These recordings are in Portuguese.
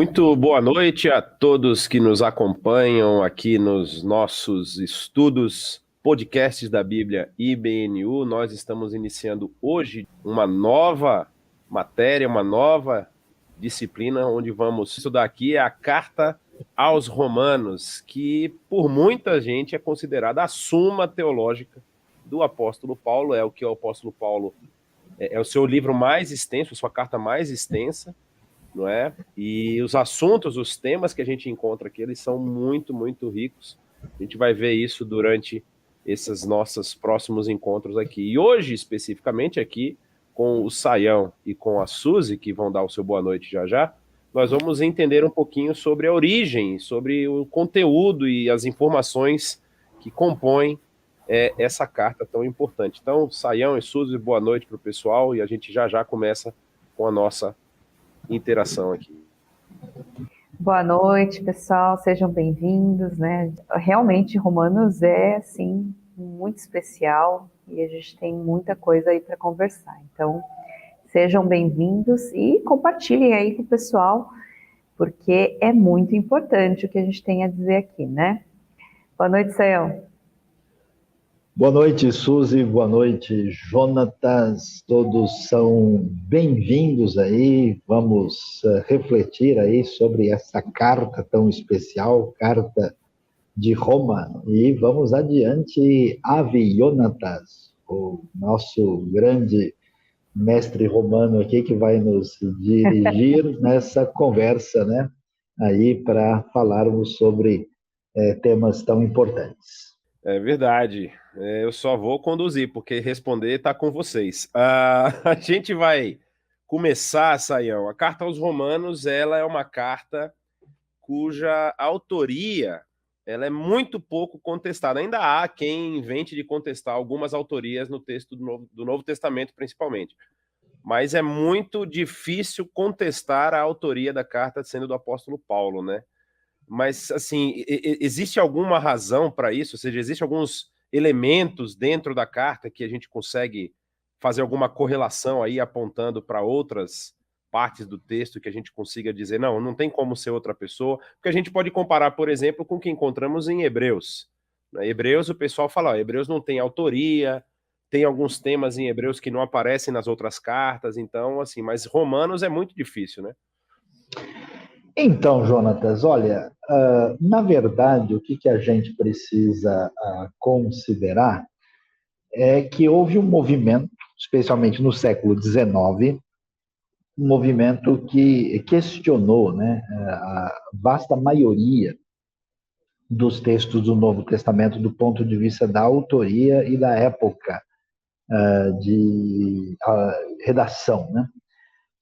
Muito boa noite a todos que nos acompanham aqui nos nossos estudos, podcasts da Bíblia IBNU. Nós estamos iniciando hoje uma nova matéria, uma nova disciplina, onde vamos estudar aqui a Carta aos Romanos, que por muita gente é considerada a suma teológica do apóstolo Paulo. É o que o apóstolo Paulo é o seu livro mais extenso, a sua carta mais extensa, não é? E os assuntos, os temas que a gente encontra aqui, eles são muito, muito ricos. A gente vai ver isso durante esses nossos próximos encontros aqui. E hoje, especificamente aqui, com o Saião e com a Suzy, que vão dar o seu boa noite já já, nós vamos entender um pouquinho sobre a origem, sobre o conteúdo e as informações que compõem essa carta tão importante. Então, Saião e Suzy, boa noite para o pessoal, e a gente já já começa com a nossa interação aqui. Boa noite, pessoal, sejam bem-vindos, né? Realmente, Romanos é, assim, muito especial e a gente tem muita coisa aí para conversar. Então, sejam bem-vindos e compartilhem aí com o pessoal, porque é muito importante o que a gente tem a dizer aqui, né? Boa noite, Sayão. Boa noite, Suzy, boa noite, Jonatas, todos são bem-vindos aí, vamos refletir aí sobre essa carta tão especial, carta de Roma, e vamos adiante, Ave Jonatas, o nosso grande mestre romano aqui que vai nos dirigir nessa conversa, né, aí para falarmos sobre temas tão importantes. É verdade. Eu só vou conduzir, porque responder está com vocês. A gente vai começar, Saião. A carta aos Romanos, ela é uma carta cuja autoria ela é muito pouco contestada. Ainda há quem invente de contestar algumas autorias no texto do Novo Testamento, principalmente. Mas é muito difícil contestar a autoria da carta sendo do apóstolo Paulo, né? Mas, assim, existe alguma razão para isso? Ou seja, existem alguns elementos dentro da carta que a gente consegue fazer alguma correlação aí, apontando para outras partes do texto que a gente consiga dizer, não, não tem como ser outra pessoa, porque a gente pode comparar, por exemplo, com o que encontramos em Hebreus. Na Hebreus, o pessoal fala, ó, Hebreus não tem autoria, tem alguns temas em Hebreus que não aparecem nas outras cartas, então, assim, mas Romanos é muito difícil, né? Então, Jonatas, olha, na verdade, o que a gente precisa considerar é que houve um movimento, especialmente no século XIX, um movimento que questionou, né, a vasta maioria dos textos do Novo Testamento do ponto de vista da autoria e da época de redação, né?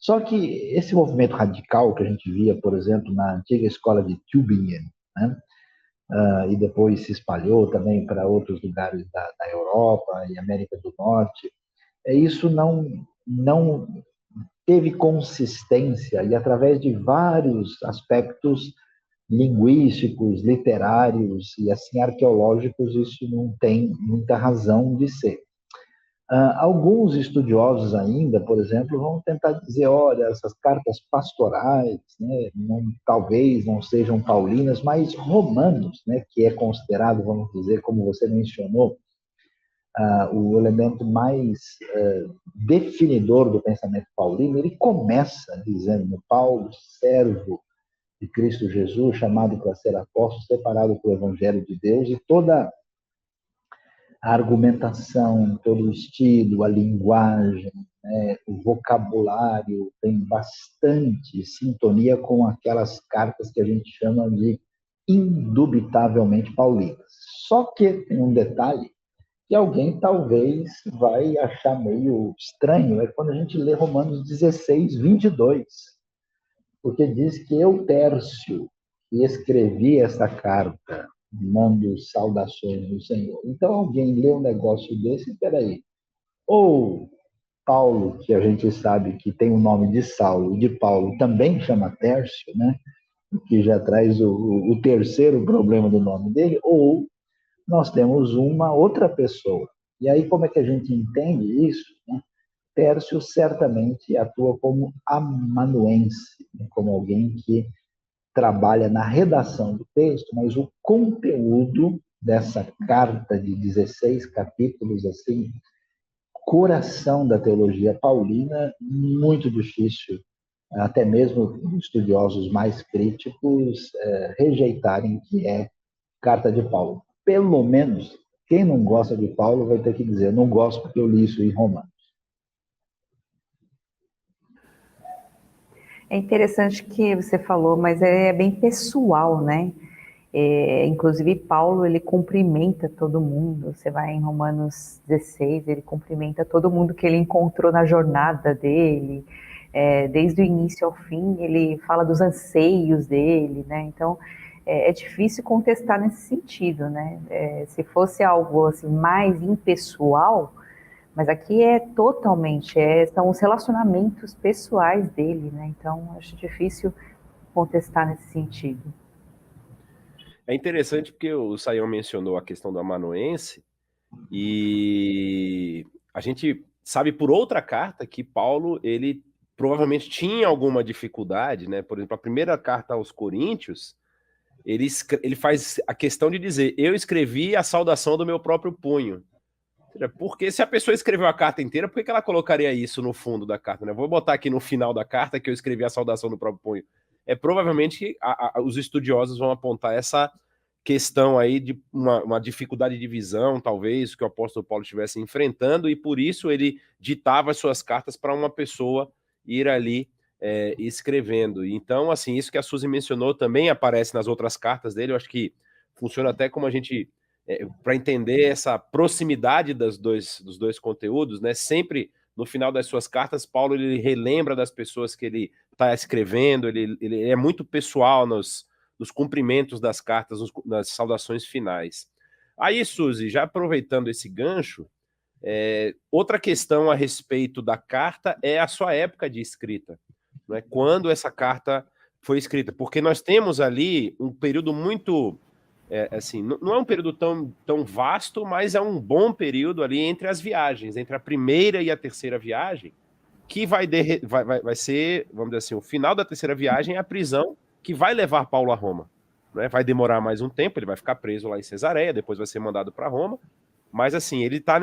Só que esse movimento radical que a gente via, por exemplo, na antiga escola de Tübingen, né? E depois se espalhou também para outros lugares da Europa e América do Norte, isso não teve consistência e através de vários aspectos linguísticos, literários e assim arqueológicos, isso não tem muita razão de ser. Alguns estudiosos ainda, por exemplo, vão tentar dizer, olha, essas cartas pastorais, né, talvez não sejam paulinas, mas romanos, né, que é considerado, vamos dizer, como você mencionou, o elemento mais definidor do pensamento paulino. Ele começa dizendo, Paulo, servo de Cristo Jesus, chamado para ser apóstolo, separado para o Evangelho de Deus, e toda a argumentação, todo o estilo, a linguagem, né, o vocabulário tem bastante sintonia com aquelas cartas que a gente chama de indubitavelmente paulinas. Só que tem um detalhe que alguém talvez vai achar meio estranho, é quando a gente lê Romanos 16, 22, porque diz que eu, Tércio, que escrevi essa carta, mando saudações do Senhor. Então alguém lê um negócio desse, peraí, ou Paulo, que a gente sabe que tem o nome de Saulo e de Paulo, também chama Tércio, né? Que já traz o terceiro problema do nome dele, ou nós temos uma outra pessoa. E aí como é que a gente entende isso, né? Tércio certamente atua como amanuense, né? Como alguém que trabalha na redação do texto, mas o conteúdo dessa carta de 16 capítulos, assim, coração da teologia paulina, muito difícil, até mesmo estudiosos mais críticos rejeitarem que é carta de Paulo. Pelo menos, quem não gosta de Paulo vai ter que dizer, não gosto porque eu li isso em Romanos. É interessante que você falou, mas é bem pessoal, né? Inclusive, Paulo, ele cumprimenta todo mundo. Você vai em Romanos 16, ele cumprimenta todo mundo que ele encontrou na jornada dele. Desde o início ao fim, ele fala dos anseios dele, né? Então, é difícil contestar nesse sentido, né? Se fosse algo assim, mais impessoal, mas aqui é totalmente, são os relacionamentos pessoais dele, né? Então, acho difícil contestar nesse sentido. É interessante porque o Sayão mencionou a questão do amanuense, e a gente sabe por outra carta que Paulo, ele provavelmente tinha alguma dificuldade, né? Por exemplo, a primeira carta aos Coríntios, ele faz a questão de dizer, eu escrevi a saudação do meu próprio punho. Porque se a pessoa escreveu a carta inteira, por que ela colocaria isso no fundo da carta, né? Vou botar aqui no final da carta que eu escrevi a saudação do próprio punho. Provavelmente os estudiosos vão apontar essa questão aí de uma dificuldade de visão, talvez, que o apóstolo Paulo estivesse enfrentando, e por isso ele ditava as suas cartas para uma pessoa ir ali escrevendo. Então, assim, isso que a Suzy mencionou também aparece nas outras cartas dele. Eu acho que funciona até como a gente para entender essa proximidade dos dois conteúdos, né? Sempre no final das suas cartas, Paulo ele relembra das pessoas que ele está escrevendo, ele é muito pessoal nos cumprimentos das cartas, nas saudações finais. Aí, Suzy, já aproveitando esse gancho, outra questão a respeito da carta é a sua época de escrita, não é? Quando essa carta foi escrita, porque nós temos ali um período muito assim, não é um período tão vasto, mas é um bom período ali entre as viagens, entre a primeira e a terceira viagem, que vai ser, vamos dizer assim, o final da terceira viagem é a prisão que vai levar Paulo a Roma. Né? Vai demorar mais um tempo, ele vai ficar preso lá em Cesareia, depois vai ser mandado para Roma, mas assim, ele está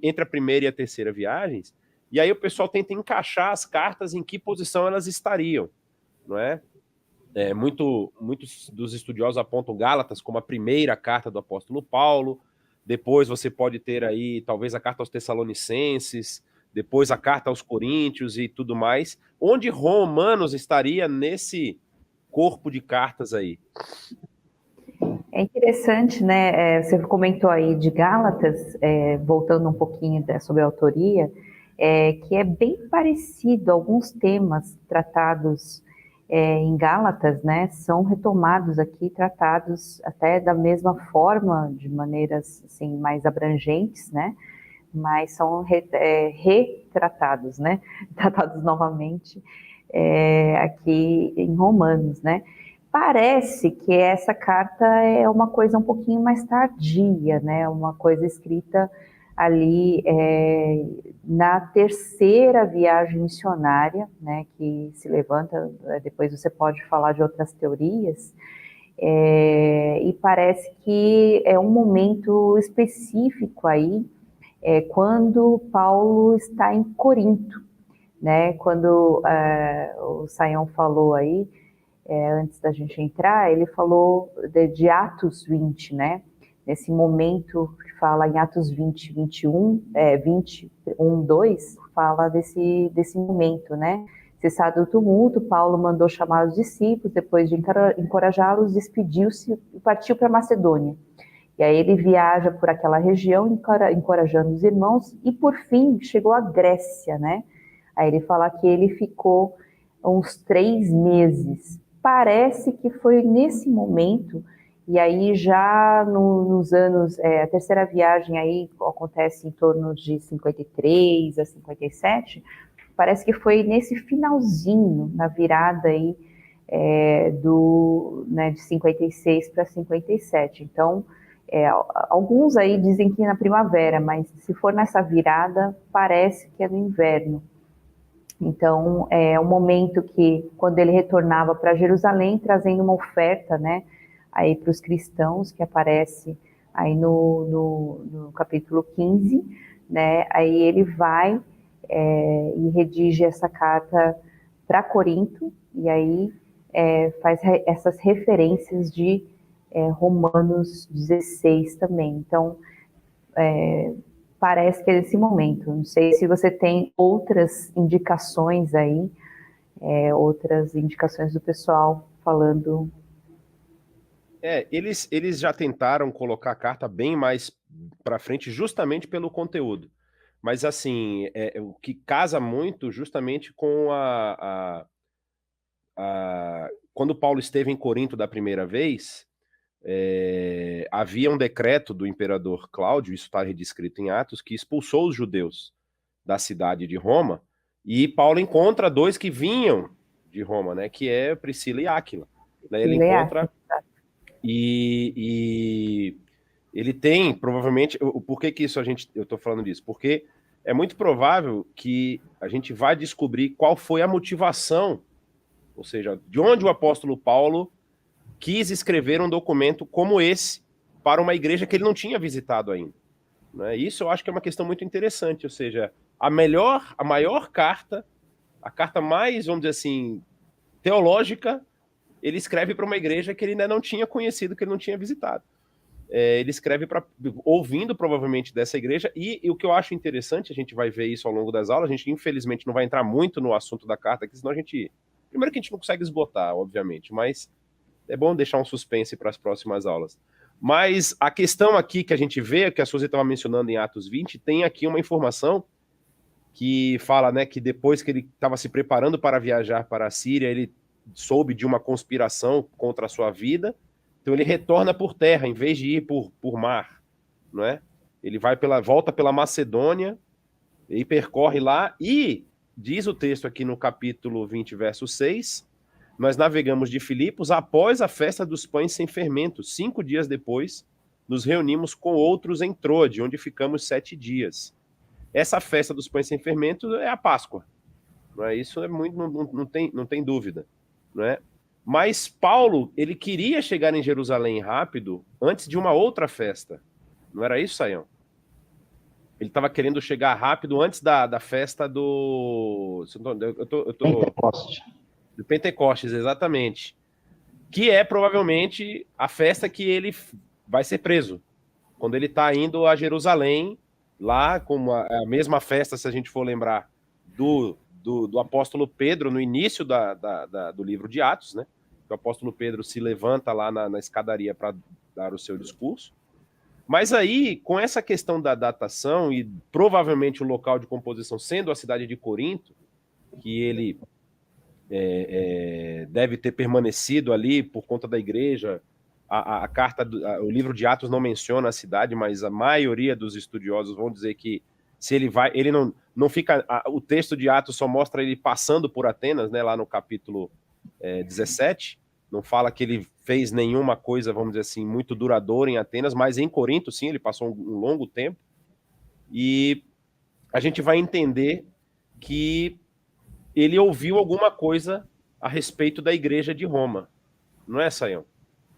entre a primeira e a terceira viagens, e aí o pessoal tenta encaixar as cartas em que posição elas estariam, não é? Muitos dos estudiosos apontam Gálatas como a primeira carta do apóstolo Paulo, depois você pode ter aí talvez a carta aos Tessalonicenses, depois a carta aos Coríntios e tudo mais, onde Romanos estaria nesse corpo de cartas aí. É interessante, né? Você comentou aí de Gálatas, voltando um pouquinho sobre a autoria, que é bem parecido, alguns temas tratados em Gálatas, né, são retomados aqui, tratados até da mesma forma, de maneiras assim, mais abrangentes, né, mas são retratados, né, tratados novamente aqui em Romanos, né. Parece que essa carta é uma coisa um pouquinho mais tardia, né, uma coisa escrita ali na terceira viagem missionária, né, que se levanta, depois você pode falar de outras teorias, e parece que é um momento específico aí, quando Paulo está em Corinto, né, quando o Sayão falou aí, antes da gente entrar, ele falou de Atos 20, né, nesse momento que fala em Atos 20, 21, 21, 2, fala desse momento, né? Cessado o tumulto, Paulo mandou chamar os discípulos, depois de encorajá-los, despediu-se e partiu para Macedônia. E aí ele viaja por aquela região, encorajando os irmãos, e por fim chegou à Grécia, né? Aí ele fala que ele ficou uns 3 meses. Parece que foi nesse momento. E aí já nos anos, a terceira viagem aí acontece em torno de 53 a 57, parece que foi nesse finalzinho, na virada aí de 56 para 57. Então, alguns aí dizem que é na primavera, mas se for nessa virada, parece que é no inverno. Então, é um momento que, quando ele retornava para Jerusalém, trazendo uma oferta, né, aí para os cristãos, que aparece aí no capítulo 15, né, aí ele vai e redige essa carta para Corinto, e aí faz essas referências de Romanos 16 também. Então, parece que é esse momento. Não sei se você tem outras indicações aí, outras indicações do pessoal falando. Eles já tentaram colocar a carta bem mais para frente, justamente pelo conteúdo. Mas, assim, o que casa muito justamente com quando Paulo esteve em Corinto da primeira vez, havia um decreto do imperador Cláudio, isso está descrito em Atos, que expulsou os judeus da cidade de Roma, e Paulo encontra dois que vinham de Roma, né, que é Priscila e Áquila. Né, ele encontra e ele tem, provavelmente, por que isso eu estou falando disso? Porque é muito provável que a gente vai descobrir qual foi a motivação, ou seja, de onde o apóstolo Paulo quis escrever um documento como esse para uma igreja que ele não tinha visitado ainda. Né? Isso eu acho que é uma questão muito interessante, ou seja, a maior carta, a carta mais, vamos dizer assim, teológica, ele escreve para uma igreja que ele ainda não tinha conhecido, que ele não tinha visitado. Ele escreve ouvindo provavelmente dessa igreja, e o que eu acho interessante, a gente vai ver isso ao longo das aulas, a gente infelizmente não vai entrar muito no assunto da carta aqui, senão primeiro que a gente não consegue esgotar, obviamente, mas é bom deixar um suspense para as próximas aulas. Mas a questão aqui que a gente vê, que a Suzy estava mencionando em Atos 20, tem aqui uma informação que fala, né, que depois que ele estava se preparando para viajar para a Síria, ele soube de uma conspiração contra a sua vida, então ele retorna por terra, em vez de ir por mar, não é? Ele volta pela Macedônia, e percorre lá, e diz o texto aqui no capítulo 20, verso 6, nós navegamos de Filipos após a festa dos pães sem fermento. 5 dias depois, nos reunimos com outros em Troade, onde ficamos 7 dias. Essa festa dos pães sem fermento é a Páscoa. Não é? Isso é muito, não tem dúvida. Não é? Mas Paulo, ele queria chegar em Jerusalém rápido antes de uma outra festa. Não era isso, Sayão? Ele estava querendo chegar rápido antes da festa do... Pentecoste. Do Pentecostes, exatamente. Que é provavelmente a festa que ele vai ser preso. Quando ele está indo a Jerusalém, lá com a mesma festa, se a gente for lembrar, do apóstolo Pedro, no início do livro de Atos, né? O apóstolo Pedro se levanta lá na escadaria para dar o seu discurso. Mas aí, com essa questão da datação e provavelmente o local de composição sendo a cidade de Corinto, que ele deve ter permanecido ali por conta da igreja, a carta, o livro de Atos não menciona a cidade, mas a maioria dos estudiosos vão dizer que se ele vai, ele não fica, o texto de Atos só mostra ele passando por Atenas, né, lá no capítulo 17, não fala que ele fez nenhuma coisa, vamos dizer assim, muito duradoura em Atenas, mas em Corinto, sim, ele passou um longo tempo, e a gente vai entender que ele ouviu alguma coisa a respeito da igreja de Roma, não é, Sayão?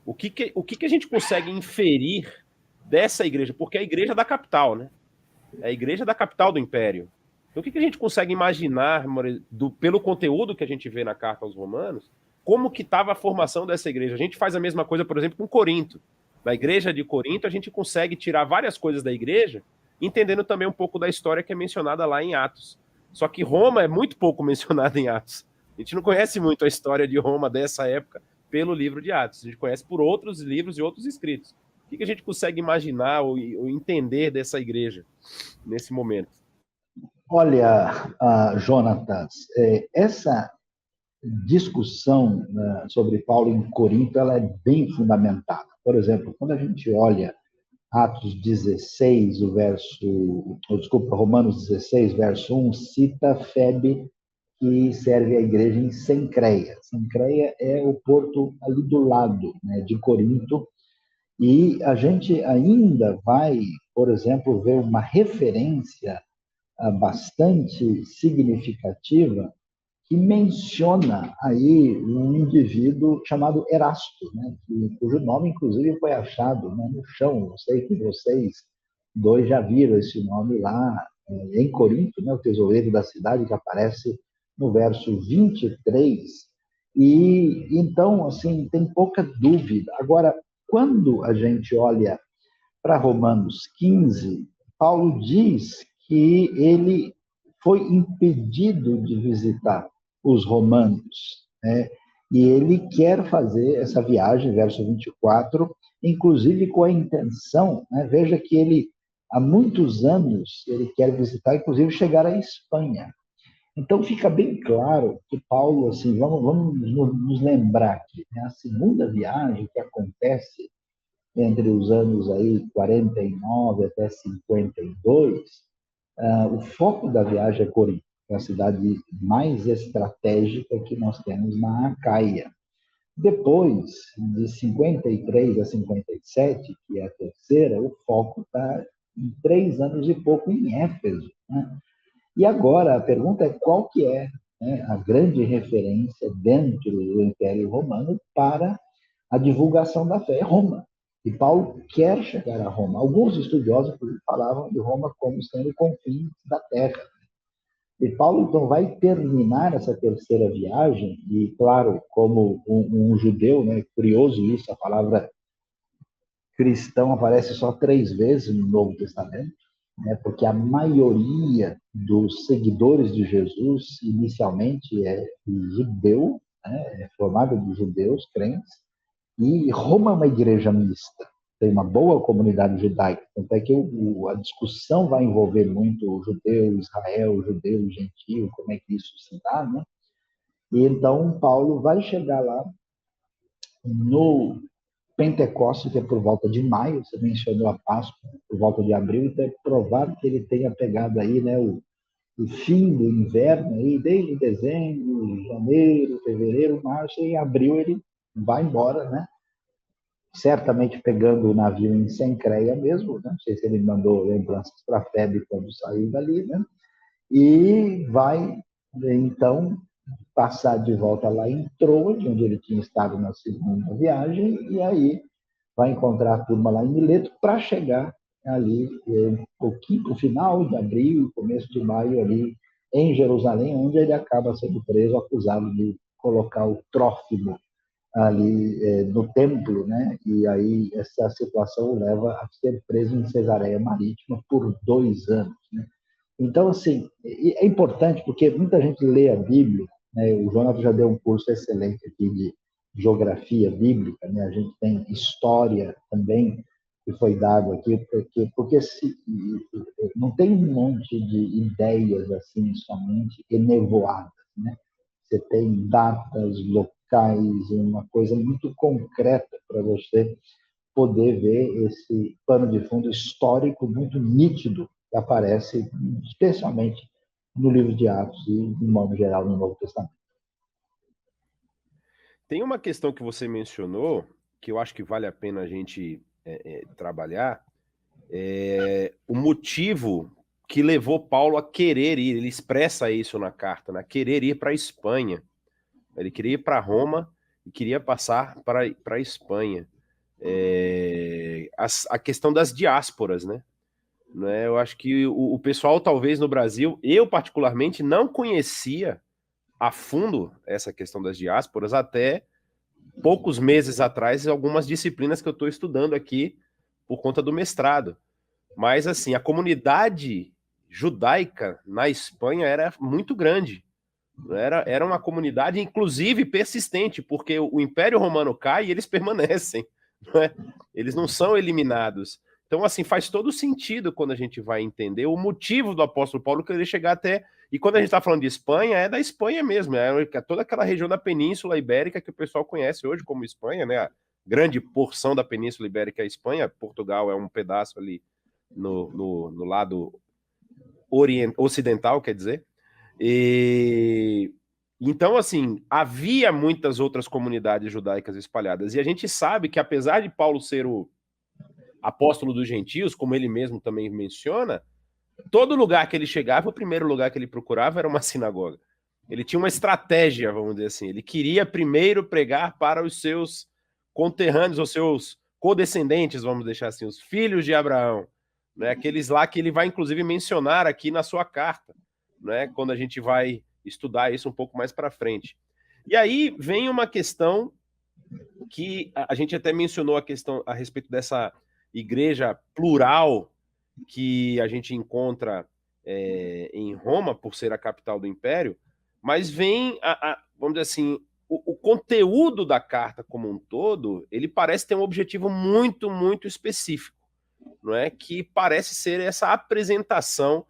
O que a gente consegue inferir dessa igreja? Porque é a igreja da capital, né? É a igreja da capital do império. Então, o que a gente consegue imaginar, pelo conteúdo que a gente vê na carta aos Romanos, como que estava a formação dessa igreja? A gente faz a mesma coisa, por exemplo, com Corinto. Na igreja de Corinto, a gente consegue tirar várias coisas da igreja, entendendo também um pouco da história que é mencionada lá em Atos. Só que Roma é muito pouco mencionada em Atos. A gente não conhece muito a história de Roma dessa época pelo livro de Atos. A gente conhece por outros livros e outros escritos. O que a gente consegue imaginar ou entender dessa igreja nesse momento? Olha, Jonatas, essa discussão sobre Paulo em Corinto, ela é bem fundamentada. Por exemplo, quando a gente olha Atos 16, Romanos 16, verso 1, cita Febe, que serve a igreja em Cencreia. Cencreia é o porto ali do lado, né, de Corinto, e a gente ainda vai, por exemplo, ver uma referência bastante significativa que menciona aí um indivíduo chamado Erasto, né, cujo nome, inclusive, foi achado, né, no chão. Eu sei que vocês dois já viram esse nome lá em Corinto, né, o tesoureiro da cidade, que aparece no verso 23. E então, assim, tem pouca dúvida. Agora, quando a gente olha para Romanos 15, Paulo diz que ele foi impedido de visitar os romanos, né? E ele quer fazer essa viagem, verso 24, inclusive com a intenção, né? Veja que ele, há muitos anos, ele quer visitar, inclusive chegar à Espanha. Então fica bem claro que Paulo, assim, vamos nos lembrar aqui, né? A segunda viagem que acontece entre os anos aí 49 até 52, o foco da viagem é Corinto, que é a cidade mais estratégica que nós temos na Acaia. Depois, de 53 a 57, que é a terceira, o foco está em 3 anos e pouco em Éfeso, né? E agora a pergunta é qual que é, né, a grande referência dentro do Império Romano para a divulgação da fé? É Roma. E Paulo quer chegar a Roma. Alguns estudiosos falavam de Roma como sendo o confim da terra. E Paulo, então, vai terminar essa terceira viagem, e, claro, como um judeu, né, curioso isso, a palavra cristão aparece só 3 vezes no Novo Testamento, né, porque a maioria dos seguidores de Jesus, inicialmente, é judeu, né, é formada de judeus, crentes, e Roma é uma igreja mista, tem uma boa comunidade judaica, tanto é que a discussão vai envolver muito o judeu, Israel, o judeu, o gentio, como é que isso se dá, né? E então Paulo vai chegar lá no Pentecostes, que é por volta de maio, você mencionou a Páscoa, por volta de abril, então é provável que ele tenha pegado aí, né, o fim do inverno, aí, desde dezembro, janeiro, fevereiro, março, e em abril ele vai embora, né? Certamente pegando o navio em Cencreia mesmo, né? Não sei se ele mandou lembranças para Febe quando saiu dali, né? E vai, então, passar de volta lá em Troade, onde ele tinha estado na segunda viagem, e aí vai encontrar a turma lá em Mileto para chegar ali o final de abril, começo de maio ali em Jerusalém, onde ele acaba sendo preso, acusado de colocar o Trófimo ali no templo, né? E aí essa situação o leva a ser preso em Cesareia Marítima por 2 anos, né? Então, assim, é importante porque muita gente lê a Bíblia, né? O Jonathan já deu um curso excelente aqui de geografia bíblica, né? A gente tem história também que foi dado aqui, porque não tem um monte de ideias assim somente enevoadas, né? Você tem datas, locais, uma coisa muito concreta para você poder ver esse pano de fundo histórico muito nítido que aparece, especialmente no livro de Atos e, de modo geral, no Novo Testamento. Tem uma questão que você mencionou, que eu acho que vale a pena a gente trabalhar, o motivo que levou Paulo a querer ir, ele expressa isso na carta, né? Querer ir para a Espanha. Ele queria ir para Roma e queria passar para a Espanha. A questão das diásporas, né? Eu acho que o pessoal, talvez no Brasil, eu particularmente não conhecia a fundo essa questão das diásporas até poucos meses atrás, algumas disciplinas que eu estou estudando aqui por conta do mestrado. Mas, assim, a comunidade judaica na Espanha era muito grande. Era uma comunidade, inclusive, persistente, porque o Império Romano cai e eles permanecem. Não é? Eles não são eliminados. Então, assim, faz todo sentido quando a gente vai entender o motivo do apóstolo Paulo querer chegar até... E quando a gente está falando de Espanha, é da Espanha mesmo, é toda aquela região da Península Ibérica que o pessoal conhece hoje como Espanha, né? A grande porção da Península Ibérica é a Espanha, Portugal é um pedaço ali no lado ocidental, quer dizer. E então, assim, havia muitas outras comunidades judaicas espalhadas. E a gente sabe que, apesar de Paulo ser o apóstolo dos gentios, como ele mesmo também menciona, todo lugar que ele chegava, o primeiro lugar que ele procurava era uma sinagoga. Ele tinha uma estratégia, vamos dizer assim. Ele queria primeiro pregar para os seus conterrâneos, os seus codescendentes, vamos deixar assim, os filhos de Abraão, né? Aqueles lá que ele vai inclusive mencionar aqui na sua carta, né? Quando a gente vai estudar isso um pouco mais para frente. E aí vem uma questão que a gente até mencionou a questão a respeito dessa igreja plural que a gente encontra em Roma, por ser a capital do Império, mas vem, vamos dizer assim, o conteúdo da carta como um todo, ele parece ter um objetivo muito, muito específico, não é? Que parece ser essa apresentação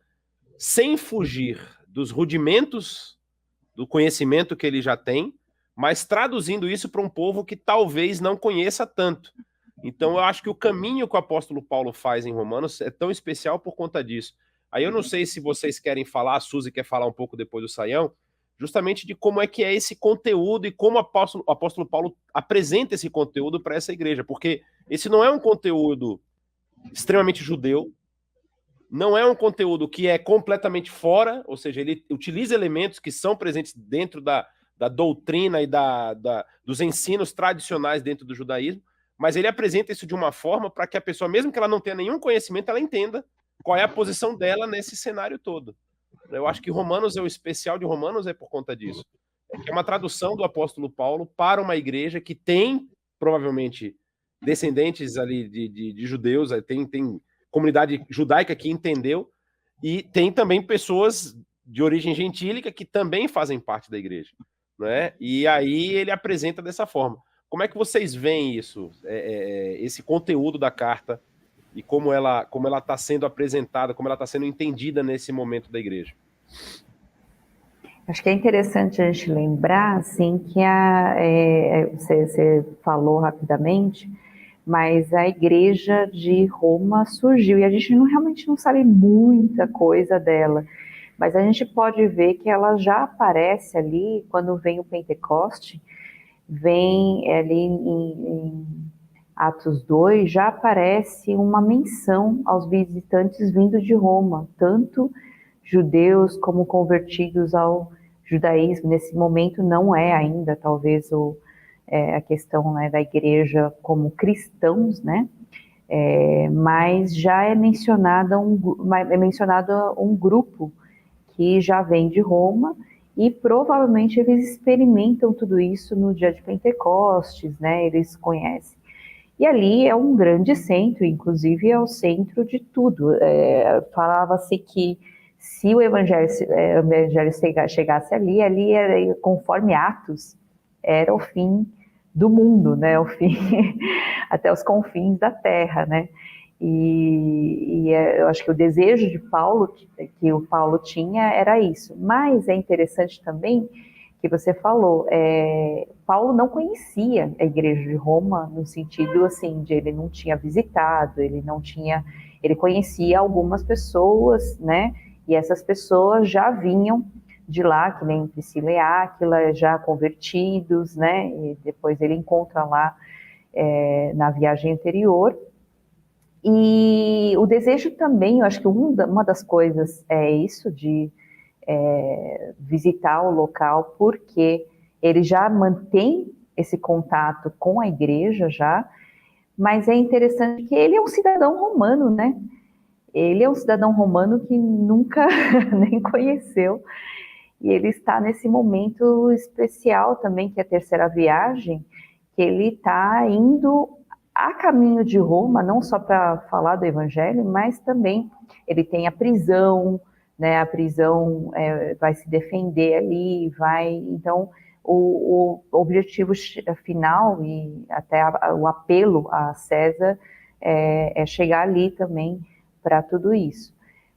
sem fugir dos rudimentos do conhecimento que ele já tem, mas traduzindo isso para um povo que talvez não conheça tanto. Então, eu acho que o caminho que o apóstolo Paulo faz em Romanos é tão especial por conta disso. Aí eu não sei se vocês querem falar, a Suzy quer falar um pouco depois do Saião, justamente de como é que é esse conteúdo e como o apóstolo Paulo apresenta esse conteúdo para essa igreja, porque esse não é um conteúdo extremamente judeu, não é um conteúdo que é completamente fora, ou seja, ele utiliza elementos que são presentes dentro da doutrina e dos ensinos tradicionais dentro do judaísmo, mas ele apresenta isso de uma forma para que a pessoa, mesmo que ela não tenha nenhum conhecimento, ela entenda qual é a posição dela nesse cenário todo. Eu acho que Romanos, o especial de Romanos é por conta disso. É uma tradução do apóstolo Paulo para uma igreja que tem, provavelmente, descendentes ali de judeus, tem comunidade judaica que entendeu, e tem também pessoas de origem gentílica que também fazem parte da igreja, né? E aí ele apresenta dessa forma. Como é que vocês veem isso, esse conteúdo da carta e como ela está sendo apresentada, como ela está sendo entendida nesse momento da igreja? Acho que é interessante a gente lembrar, assim, que você falou rapidamente, mas a igreja de Roma surgiu e a gente realmente não sabe muita coisa dela, mas a gente pode ver que ela já aparece ali quando vem o Pentecoste, vem ali em Atos 2, já aparece uma menção aos visitantes vindos de Roma, tanto judeus como convertidos ao judaísmo. Nesse momento não é ainda, talvez, a questão, né, da igreja como cristãos, né? Mas já é mencionado um grupo que já vem de Roma e provavelmente eles experimentam tudo isso no dia de Pentecostes, né? Eles conhecem. E ali é um grande centro, inclusive é o centro de tudo. Falava-se que se o evangelho chegasse ali era, conforme Atos, era o fim do mundo, né? O fim até os confins da terra, né? Eu acho que o desejo de Paulo, que o Paulo tinha, era isso. Mas é interessante também que você falou, Paulo não conhecia a igreja de Roma no sentido assim de ele não tinha visitado, ele conhecia algumas pessoas, né? E essas pessoas já vinham de lá, que nem Priscila e Áquila, já convertidos, né? E depois ele encontra lá na viagem anterior. E o desejo também, eu acho que uma das coisas é isso de visitar o local, porque ele já mantém esse contato com a igreja já, mas é interessante que ele é um cidadão romano, né? Ele é um cidadão romano que nunca nem conheceu, e ele está nesse momento especial também, que é a terceira viagem, que ele está indo a caminho de Roma, não só para falar do evangelho, mas também ele tem a prisão, né? A prisão vai se defender ali, então o objetivo final e até o apelo a César é chegar ali também para tudo isso.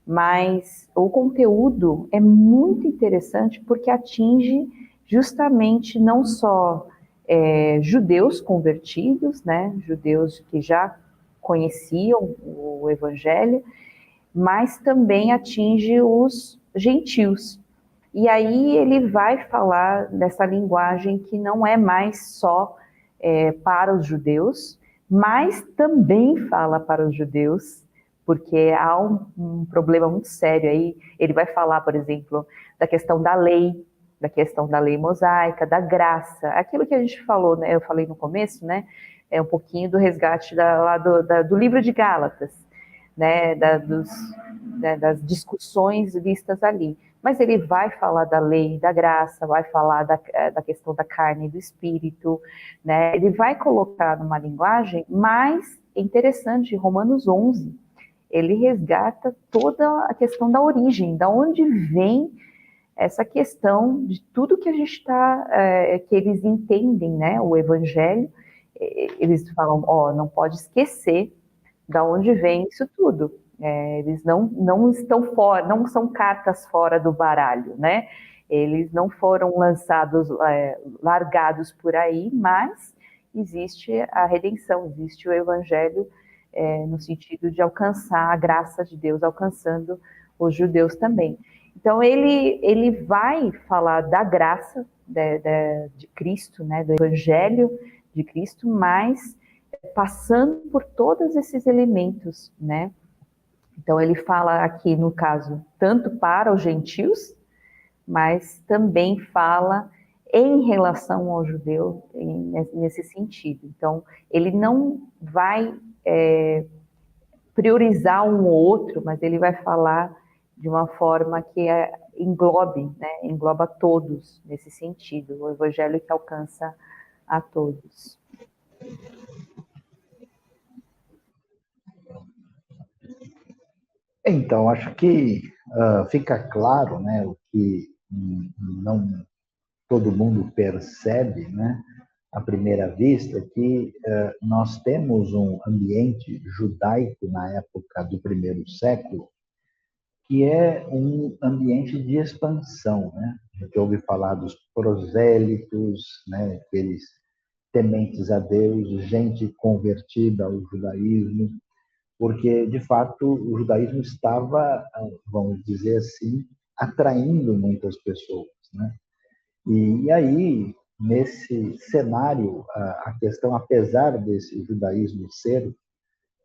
Mas o conteúdo é muito interessante porque atinge justamente não só judeus convertidos, né, judeus que já conheciam o evangelho, mas também atinge os gentios. E aí ele vai falar dessa linguagem que não é mais só para os judeus, mas também fala para os judeus, porque há um problema muito sério aí. Ele vai falar, por exemplo, da questão da lei mosaica, da graça, aquilo que a gente falou, né? Eu falei no começo, né? É um pouquinho do resgate do livro de Gálatas, né? Das discussões vistas ali. Mas ele vai falar da lei, da graça, vai falar da questão da carne e do espírito, né? Ele vai colocar numa linguagem mais interessante, Romanos 11. Ele resgata toda a questão da origem, da onde vem essa questão de tudo que a gente está, que eles entendem, né? O Evangelho, eles falam, não pode esquecer da onde vem isso tudo. Eles não estão fora, não são cartas fora do baralho, né? Eles não foram lançados, largados por aí, mas existe a redenção, existe o Evangelho no sentido de alcançar a graça de Deus, alcançando os judeus também. Então ele vai falar da graça de Cristo, né? Do Evangelho de Cristo, mas passando por todos esses elementos, né? Então ele fala aqui, no caso, tanto para os gentios, mas também fala em relação ao judeu nesse sentido. Então ele não vai priorizar um ou outro, mas ele vai falar de uma forma que englobe, né? Engloba todos nesse sentido, o evangelho que alcança a todos. Então, acho que fica claro, né, o que não todo mundo percebe, né, à primeira vista, que nós temos um ambiente judaico na época do primeiro século, que é um ambiente de expansão, né? A gente ouve falar dos prosélitos, né, aqueles tementes a Deus, gente convertida ao judaísmo, porque, de fato, o judaísmo estava, vamos dizer assim, atraindo muitas pessoas, né? E aí, nesse cenário, a questão, apesar desse judaísmo ser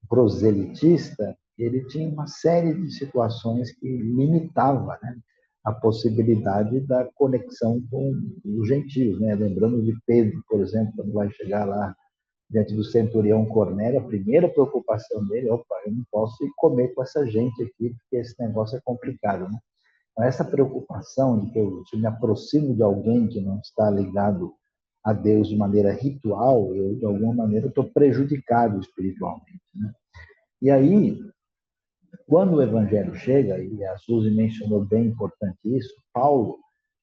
proselitista, ele tinha uma série de situações que limitava, né, a possibilidade da conexão com os gentios, né? Lembrando de Pedro, por exemplo, quando vai chegar lá diante do centurião Cornélio, a primeira preocupação dele, opa, eu não posso ir comer com essa gente aqui, porque esse negócio é complicado, né? Então, essa preocupação de que eu, se me aproximo de alguém que não está ligado a Deus de maneira ritual, eu, de alguma maneira, estou prejudicado espiritualmente, né? E aí, quando o evangelho chega, e a Suzy mencionou bem importante isso, Paulo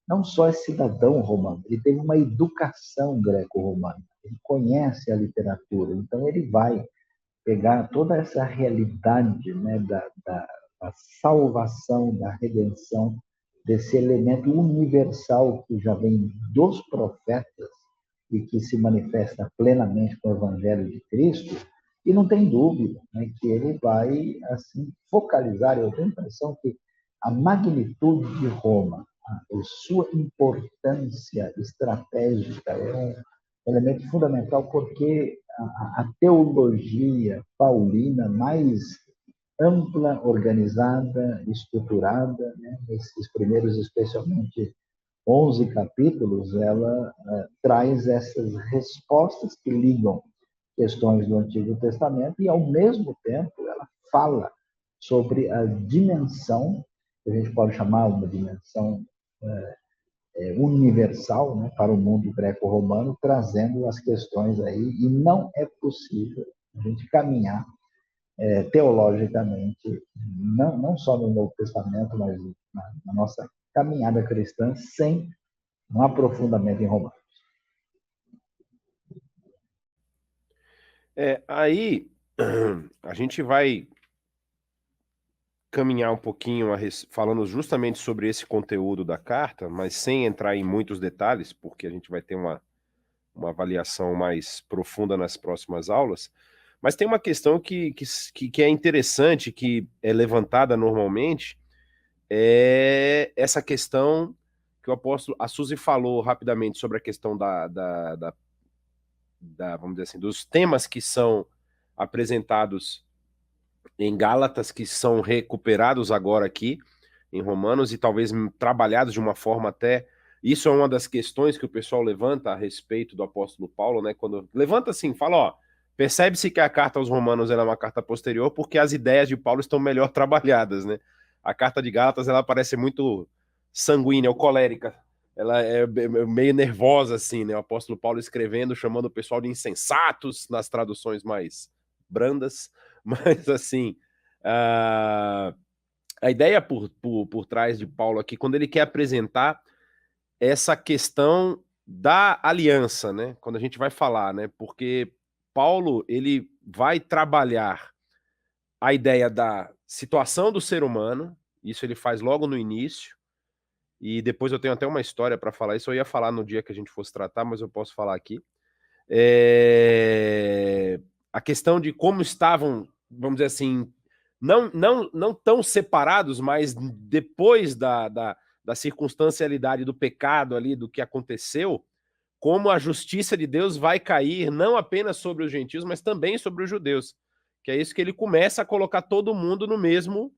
não só é cidadão romano, ele teve uma educação greco-romana, ele conhece a literatura, então ele vai pegar toda essa realidade, né, da salvação, da redenção, desse elemento universal que já vem dos profetas e que se manifesta plenamente com o Evangelho de Cristo, e não tem dúvida, né, que ele vai assim focalizar. Eu tenho a impressão que a magnitude de Roma, a sua importância estratégica é um elemento fundamental, porque a teologia paulina mais ampla, organizada, estruturada, né, nesses primeiros, especialmente 11 capítulos, ela traz essas respostas que ligam questões do Antigo Testamento e, ao mesmo tempo, ela fala sobre a dimensão, que a gente pode chamar uma dimensão universal, né, para o mundo greco-romano, trazendo as questões aí, e não é possível a gente caminhar teologicamente, não só no Novo Testamento, mas na nossa caminhada cristã, sem um aprofundamento em Romanos. Aí a gente vai caminhar um pouquinho falando justamente sobre esse conteúdo da carta, mas sem entrar em muitos detalhes, porque a gente vai ter uma avaliação mais profunda nas próximas aulas. Mas tem uma questão que é interessante, que é levantada normalmente, é essa questão que o apóstolo, a Suzy falou rapidamente sobre a questão vamos dizer assim, dos temas que são apresentados em Gálatas, que são recuperados agora aqui em Romanos e talvez trabalhados de uma forma até... Isso é uma das questões que o pessoal levanta a respeito do apóstolo Paulo, né? Quando levanta assim, fala, ó, percebe-se que a carta aos Romanos é uma carta posterior porque as ideias de Paulo estão melhor trabalhadas, né? A carta de Gálatas, ela parece muito sanguínea ou colérica. Ela é meio nervosa, assim, né? O apóstolo Paulo escrevendo, chamando o pessoal de insensatos nas traduções mais brandas, mas assim, a ideia por trás de Paulo aqui, quando ele quer apresentar essa questão da aliança, né? Quando a gente vai falar, né? Porque Paulo, ele vai trabalhar a ideia da situação do ser humano, isso ele faz logo no início, e depois eu tenho até uma história para falar, isso eu ia falar no dia que a gente fosse tratar, mas eu posso falar aqui. A questão de como estavam, vamos dizer assim, não tão separados, mas depois da circunstancialidade do pecado ali, do que aconteceu, como a justiça de Deus vai cair não apenas sobre os gentios, mas também sobre os judeus. Que é isso que ele começa a colocar todo mundo no mesmo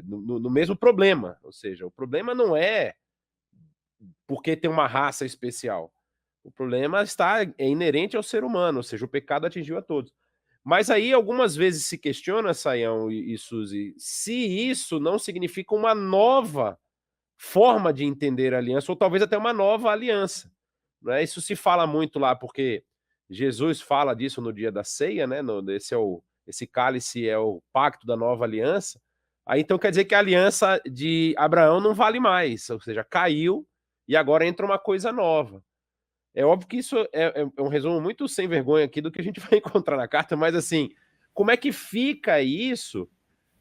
no mesmo problema. Ou seja, o problema não é porque tem uma raça especial. O problema é inerente ao ser humano, ou seja, o pecado atingiu a todos. Mas aí algumas vezes se questiona, Saião e Suzy, se isso não significa uma nova forma de entender a aliança, ou talvez até uma nova aliança. Né? Isso se fala muito lá, porque Jesus fala disso no dia da ceia, né? Esse cálice é o pacto da nova aliança. Aí então quer dizer que a aliança de Abraão não vale mais, ou seja, caiu e agora entra uma coisa nova. É óbvio que isso é um resumo muito sem vergonha aqui do que a gente vai encontrar na carta, mas assim, como é que fica isso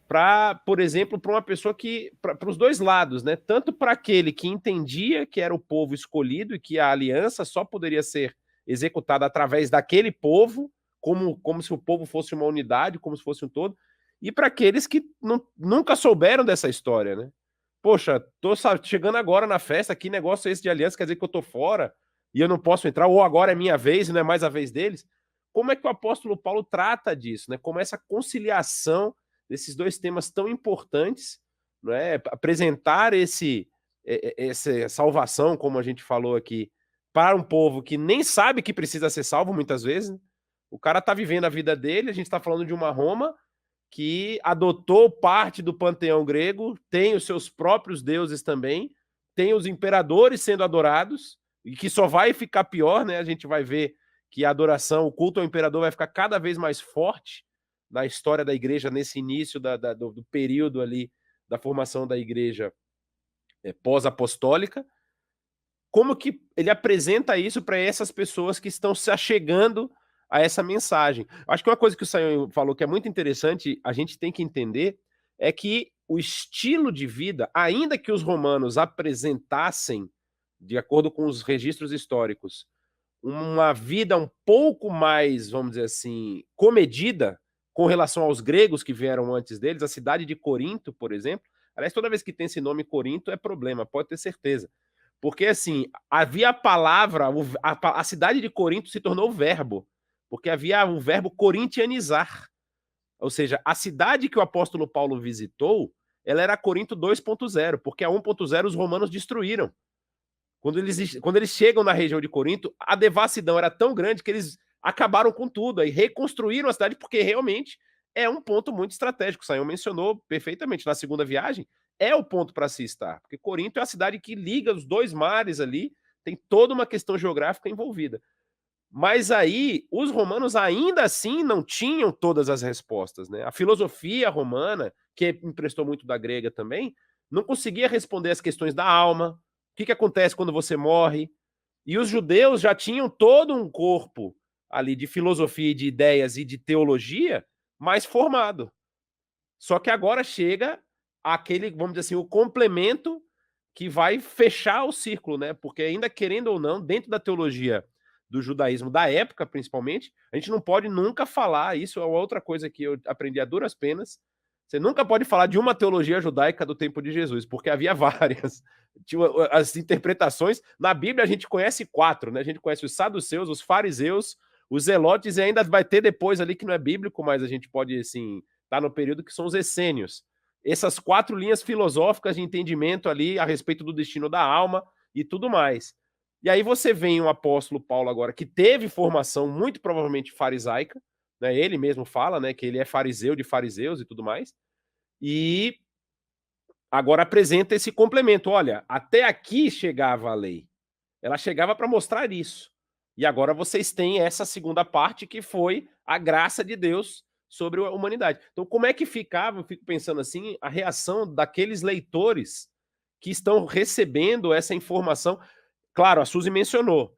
para, por exemplo, para uma pessoa que, para os dois lados, né? Tanto para aquele que entendia que era o povo escolhido e que a aliança só poderia ser executada através daquele povo, como se o povo fosse uma unidade, como se fosse um todo, e para aqueles que nunca souberam dessa história, né? Poxa, tô chegando agora na festa, que negócio é esse de aliança? Quer dizer que eu tô fora e eu não posso entrar, ou agora é minha vez e não é mais a vez deles? Como é que o apóstolo Paulo trata disso, né? Como essa conciliação desses dois temas tão importantes, não é? Apresentar essa salvação, como a gente falou aqui, para um povo que nem sabe que precisa ser salvo muitas vezes, né? O cara está vivendo a vida dele, a gente está falando de uma Roma que adotou parte do panteão grego, tem os seus próprios deuses também, tem os imperadores sendo adorados, e que só vai ficar pior, né? A gente vai ver que a adoração, o culto ao imperador vai ficar cada vez mais forte na história da igreja, nesse início do período ali da formação da igreja pós-apostólica. Como que ele apresenta isso para essas pessoas que estão se achegando a essa mensagem? Acho que uma coisa que o Sayão falou que é muito interessante, a gente tem que entender, é que o estilo de vida, ainda que os romanos apresentassem, de acordo com os registros históricos, uma vida um pouco mais, vamos dizer assim, comedida com relação aos gregos que vieram antes deles, a cidade de Corinto, por exemplo. Aliás, toda vez que tem esse nome Corinto é problema, pode ter certeza. Porque, assim, havia a palavra, a cidade de Corinto se tornou verbo, porque havia o verbo corintianizar. Ou seja, a cidade que o apóstolo Paulo visitou, ela era Corinto 2.0, porque a 1.0 os romanos destruíram. Quando eles chegam na região de Corinto, a devassidão era tão grande que eles acabaram com tudo, aí reconstruíram a cidade, porque realmente é um ponto muito estratégico. O Sayão mencionou perfeitamente na segunda viagem, é o ponto para se estar, porque Corinto é a cidade que liga os dois mares ali, tem toda uma questão geográfica envolvida. Mas aí, os romanos ainda assim não tinham todas as respostas, né? A filosofia romana, que emprestou muito da grega também, não conseguia responder as questões da alma, o que acontece quando você morre? E os judeus já tinham todo um corpo ali de filosofia, de ideias e de teologia mais formado. Só que agora chega aquele, vamos dizer assim, o complemento que vai fechar o círculo, né? Porque ainda querendo ou não, dentro da teologia do judaísmo da época, principalmente, a gente não pode nunca falar, isso é outra coisa que eu aprendi a duras penas, você nunca pode falar de uma teologia judaica do tempo de Jesus, porque havia várias. As interpretações, na Bíblia a gente conhece 4, né? A gente conhece os saduceus, os fariseus, Os zelotes ainda vai ter depois ali, que não é bíblico, mas a gente pode, assim, tá no período que são os essênios. Essas 4 linhas filosóficas de entendimento ali a respeito do destino da alma e tudo mais. E aí você vem o apóstolo Paulo agora, que teve formação muito provavelmente farisaica, né? Ele mesmo fala, né, que ele é fariseu de fariseus e tudo mais, e agora apresenta esse complemento. Olha, até aqui chegava a lei. Ela chegava para mostrar isso. E agora vocês têm essa segunda parte, que foi a graça de Deus sobre a humanidade. Então, como é que ficava, eu fico pensando assim, a reação daqueles leitores que estão recebendo essa informação? Claro, a Suzy mencionou,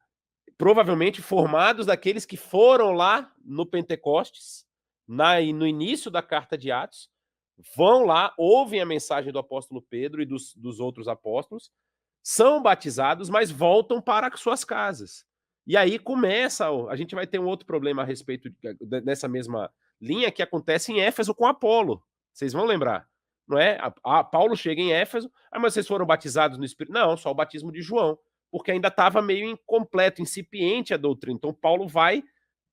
provavelmente formados daqueles que foram lá no Pentecostes, no início da carta de Atos, vão lá, ouvem a mensagem do apóstolo Pedro e dos outros apóstolos, são batizados, mas voltam para suas casas. E aí começa, a gente vai ter um outro problema a respeito dessa mesma linha que acontece em Éfeso com Apolo. Vocês vão lembrar, não é? Paulo chega em Éfeso, mas vocês foram batizados no Espírito? Não, só o batismo de João, porque ainda estava meio incompleto, incipiente a doutrina. Então Paulo vai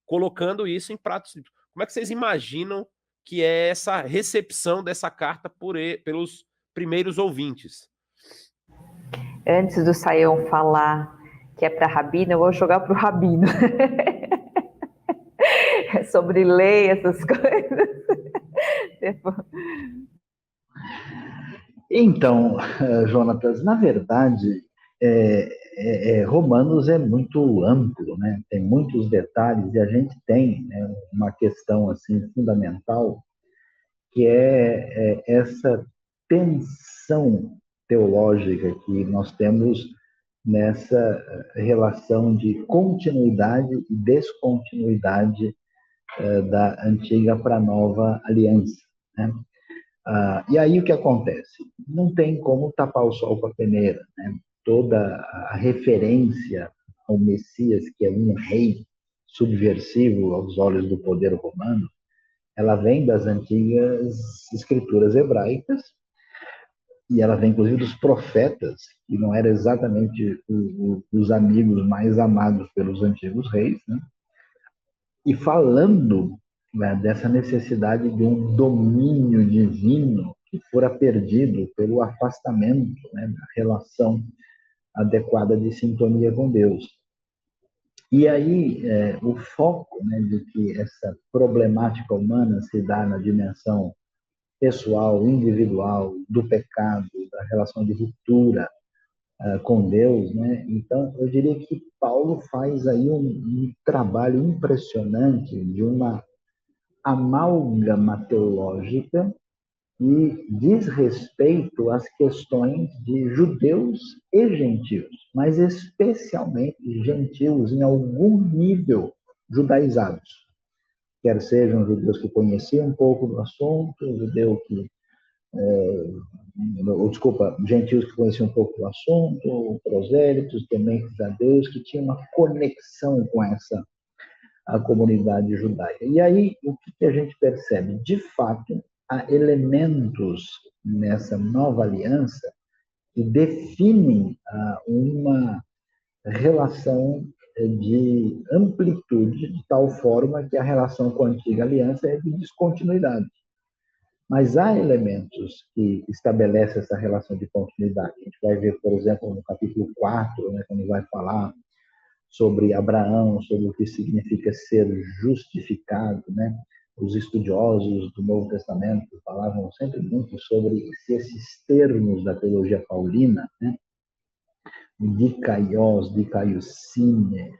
colocando isso em pratos limpos. Como é que vocês imaginam que é essa recepção dessa carta pelos primeiros ouvintes? Antes do Saião falar que é para Rabino, eu vou jogar para o Rabino. Sobre lei, essas coisas. Então, Jonatas, na verdade, Romanos é muito amplo, né? Tem muitos detalhes, e a gente tem, né, uma questão assim fundamental, que é essa tensão teológica que nós temos nessa relação de continuidade e descontinuidade da antiga para a nova aliança, né? E aí o que acontece? Não tem como tapar o sol com a peneira, né? Toda a referência ao Messias, que é um rei subversivo aos olhos do poder romano, ela vem das antigas escrituras hebraicas, e ela vem inclusive dos profetas, que não eram exatamente os amigos mais amados pelos antigos reis, né? E falando, né, dessa necessidade de um domínio divino que fora perdido pelo afastamento, né, da relação adequada de sintonia com Deus. E aí o foco, né, de que essa problemática humana se dá na dimensão pessoal, individual, do pecado, da relação de ruptura com Deus, né? Então, eu diria que Paulo faz aí um trabalho impressionante de uma amálgama teológica e diz respeito às questões de judeus e gentios, mas especialmente gentios em algum nível judaizados, quer sejam judeus que conheciam um pouco do assunto, judeu que gentios que conheciam um pouco do assunto, prosélitos, tementes a Deus, que tinham uma conexão com a comunidade judaica. E aí, o que a gente percebe? De fato, há elementos nessa nova aliança que definem uma relação de amplitude, de tal forma que a relação com a antiga aliança é de descontinuidade. Mas há elementos que estabelecem essa relação de continuidade. A gente vai ver, por exemplo, no capítulo 4, né, quando vai falar sobre Abraão, sobre o que significa ser justificado, né? Os estudiosos do Novo Testamento falavam sempre muito sobre esses termos da teologia paulina, né? Dikaios, dikaiosine,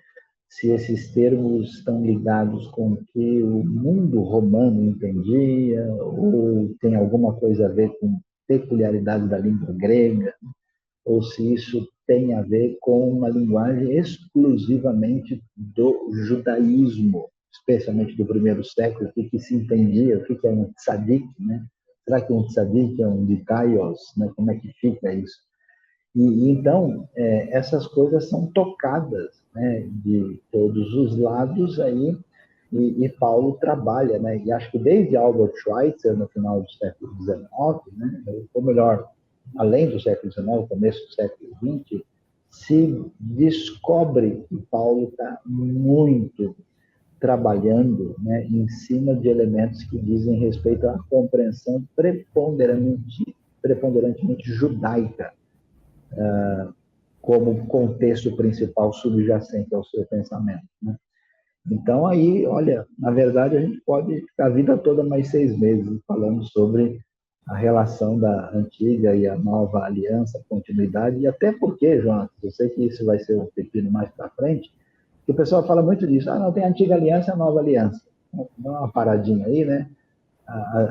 se esses termos estão ligados com o que o mundo romano entendia, ou tem alguma coisa a ver com peculiaridades da língua grega, ou se isso tem a ver com uma linguagem exclusivamente do judaísmo, especialmente do primeiro século, o que se entendia, o que é um tzadik, né? Será que um tzadik é um dikaios, né? Como é que fica isso? E então, essas coisas são tocadas, né, de todos os lados aí, e Paulo trabalha, né, e acho que desde Albert Schweitzer, no final do século XIX, né, ou melhor, além do século XIX, começo do século XX, se descobre que Paulo está muito trabalhando, né, em cima de elementos que dizem respeito à compreensão preponderantemente judaica, como contexto principal subjacente ao seu pensamento, né? Então, aí, olha, na verdade, a gente pode ficar a vida toda mais 6 meses falando sobre a relação da antiga e a nova aliança, a continuidade, e até porque, João, eu sei que isso vai ser um pepino mais para frente, que o pessoal fala muito disso. Não, tem a antiga aliança e a nova aliança. Dá uma paradinha aí, né?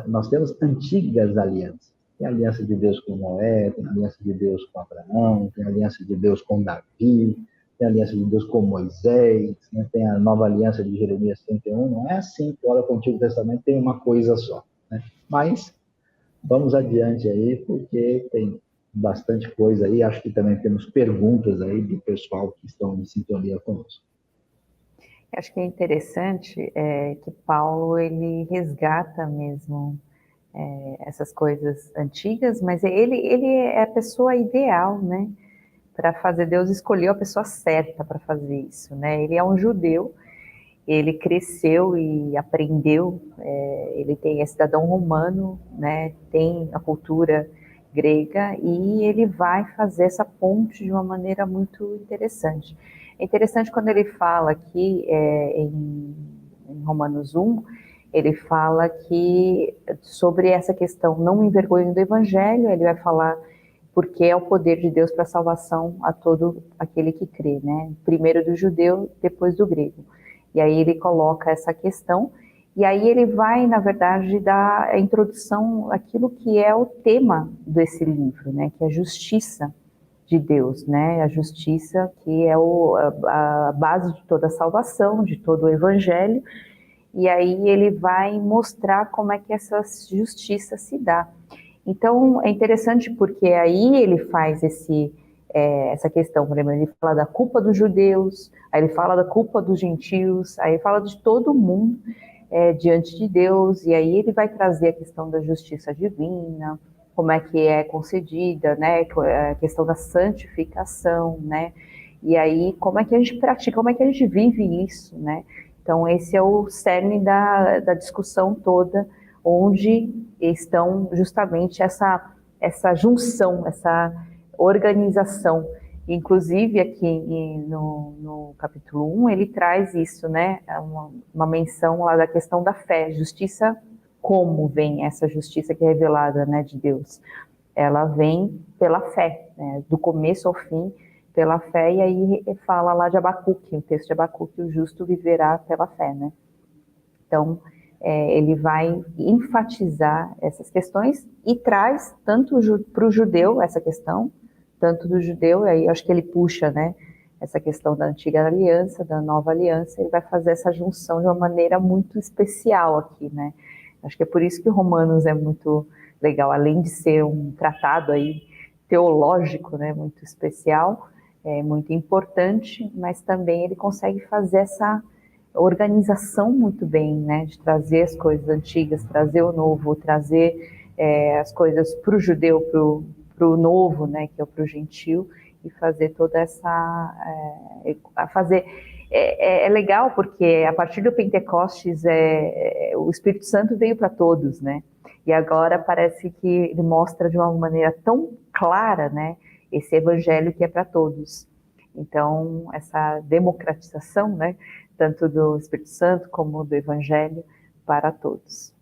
Nós temos antigas alianças. Tem a aliança de Deus com Noé, tem a aliança de Deus com Abraão, tem a aliança de Deus com Davi, tem a aliança de Deus com Moisés, né? Tem a nova aliança de Jeremias 31. Não é assim que olha para o Antigo Testamento, tem uma coisa só, né? Mas vamos adiante aí, porque tem bastante coisa aí. Acho que também temos perguntas aí do pessoal que estão em sintonia conosco. Acho que é interessante que Paulo ele resgata mesmo essas coisas antigas, mas ele é a pessoa ideal, né, para fazer. Deus escolheu a pessoa certa para fazer isso, né? Ele é um judeu, ele cresceu e aprendeu, ele é cidadão romano, né? Tem a cultura grega e ele vai fazer essa ponte de uma maneira muito interessante. É interessante quando ele fala aqui em Romanos 1, ele fala que sobre essa questão, não me envergonhe do evangelho, ele vai falar porque é o poder de Deus para a salvação a todo aquele que crê, né? Primeiro do judeu, depois do grego. E aí ele coloca essa questão, e aí ele vai, na verdade, dar a introdução àquilo que é o tema desse livro, né? Que é a justiça de Deus, né? A justiça que é a base de toda a salvação, de todo o evangelho, e aí ele vai mostrar como é que essa justiça se dá. Então, é interessante porque aí ele faz essa questão, por exemplo, ele fala da culpa dos judeus, aí ele fala da culpa dos gentios, aí ele fala de todo mundo diante de Deus, e aí ele vai trazer a questão da justiça divina, como é que é concedida, né, a questão da santificação, né, e aí como é que a gente pratica, como é que a gente vive isso, né. Então, esse é o cerne da discussão toda, onde estão justamente essa junção, essa organização. Inclusive, aqui no capítulo 1, ele traz isso, né? Uma menção lá da questão da fé, justiça, como vem essa justiça que é revelada, né, de Deus? Ela vem pela fé, né, do começo ao fim, pela fé, e aí fala lá de Abacuque, o texto de Abacuque, o justo viverá pela fé, né? Então, ele vai enfatizar essas questões e traz tanto para o judeu essa questão, tanto do judeu, e aí acho que ele puxa, né, essa questão da antiga aliança, da nova aliança, ele vai fazer essa junção de uma maneira muito especial aqui, né? Acho que é por isso que Romanos é muito legal, além de ser um tratado aí teológico, né, muito especial, muito importante, mas também ele consegue fazer essa organização muito bem, né, de trazer as coisas antigas, trazer o novo, trazer as coisas para o judeu, para o novo, né, que é para o gentil, e fazer toda essa... É legal porque a partir do Pentecostes o Espírito Santo veio para todos, né, e agora parece que ele mostra de uma maneira tão clara, né, esse evangelho que é para todos. Então, essa democratização, né, tanto do Espírito Santo como do Evangelho para todos.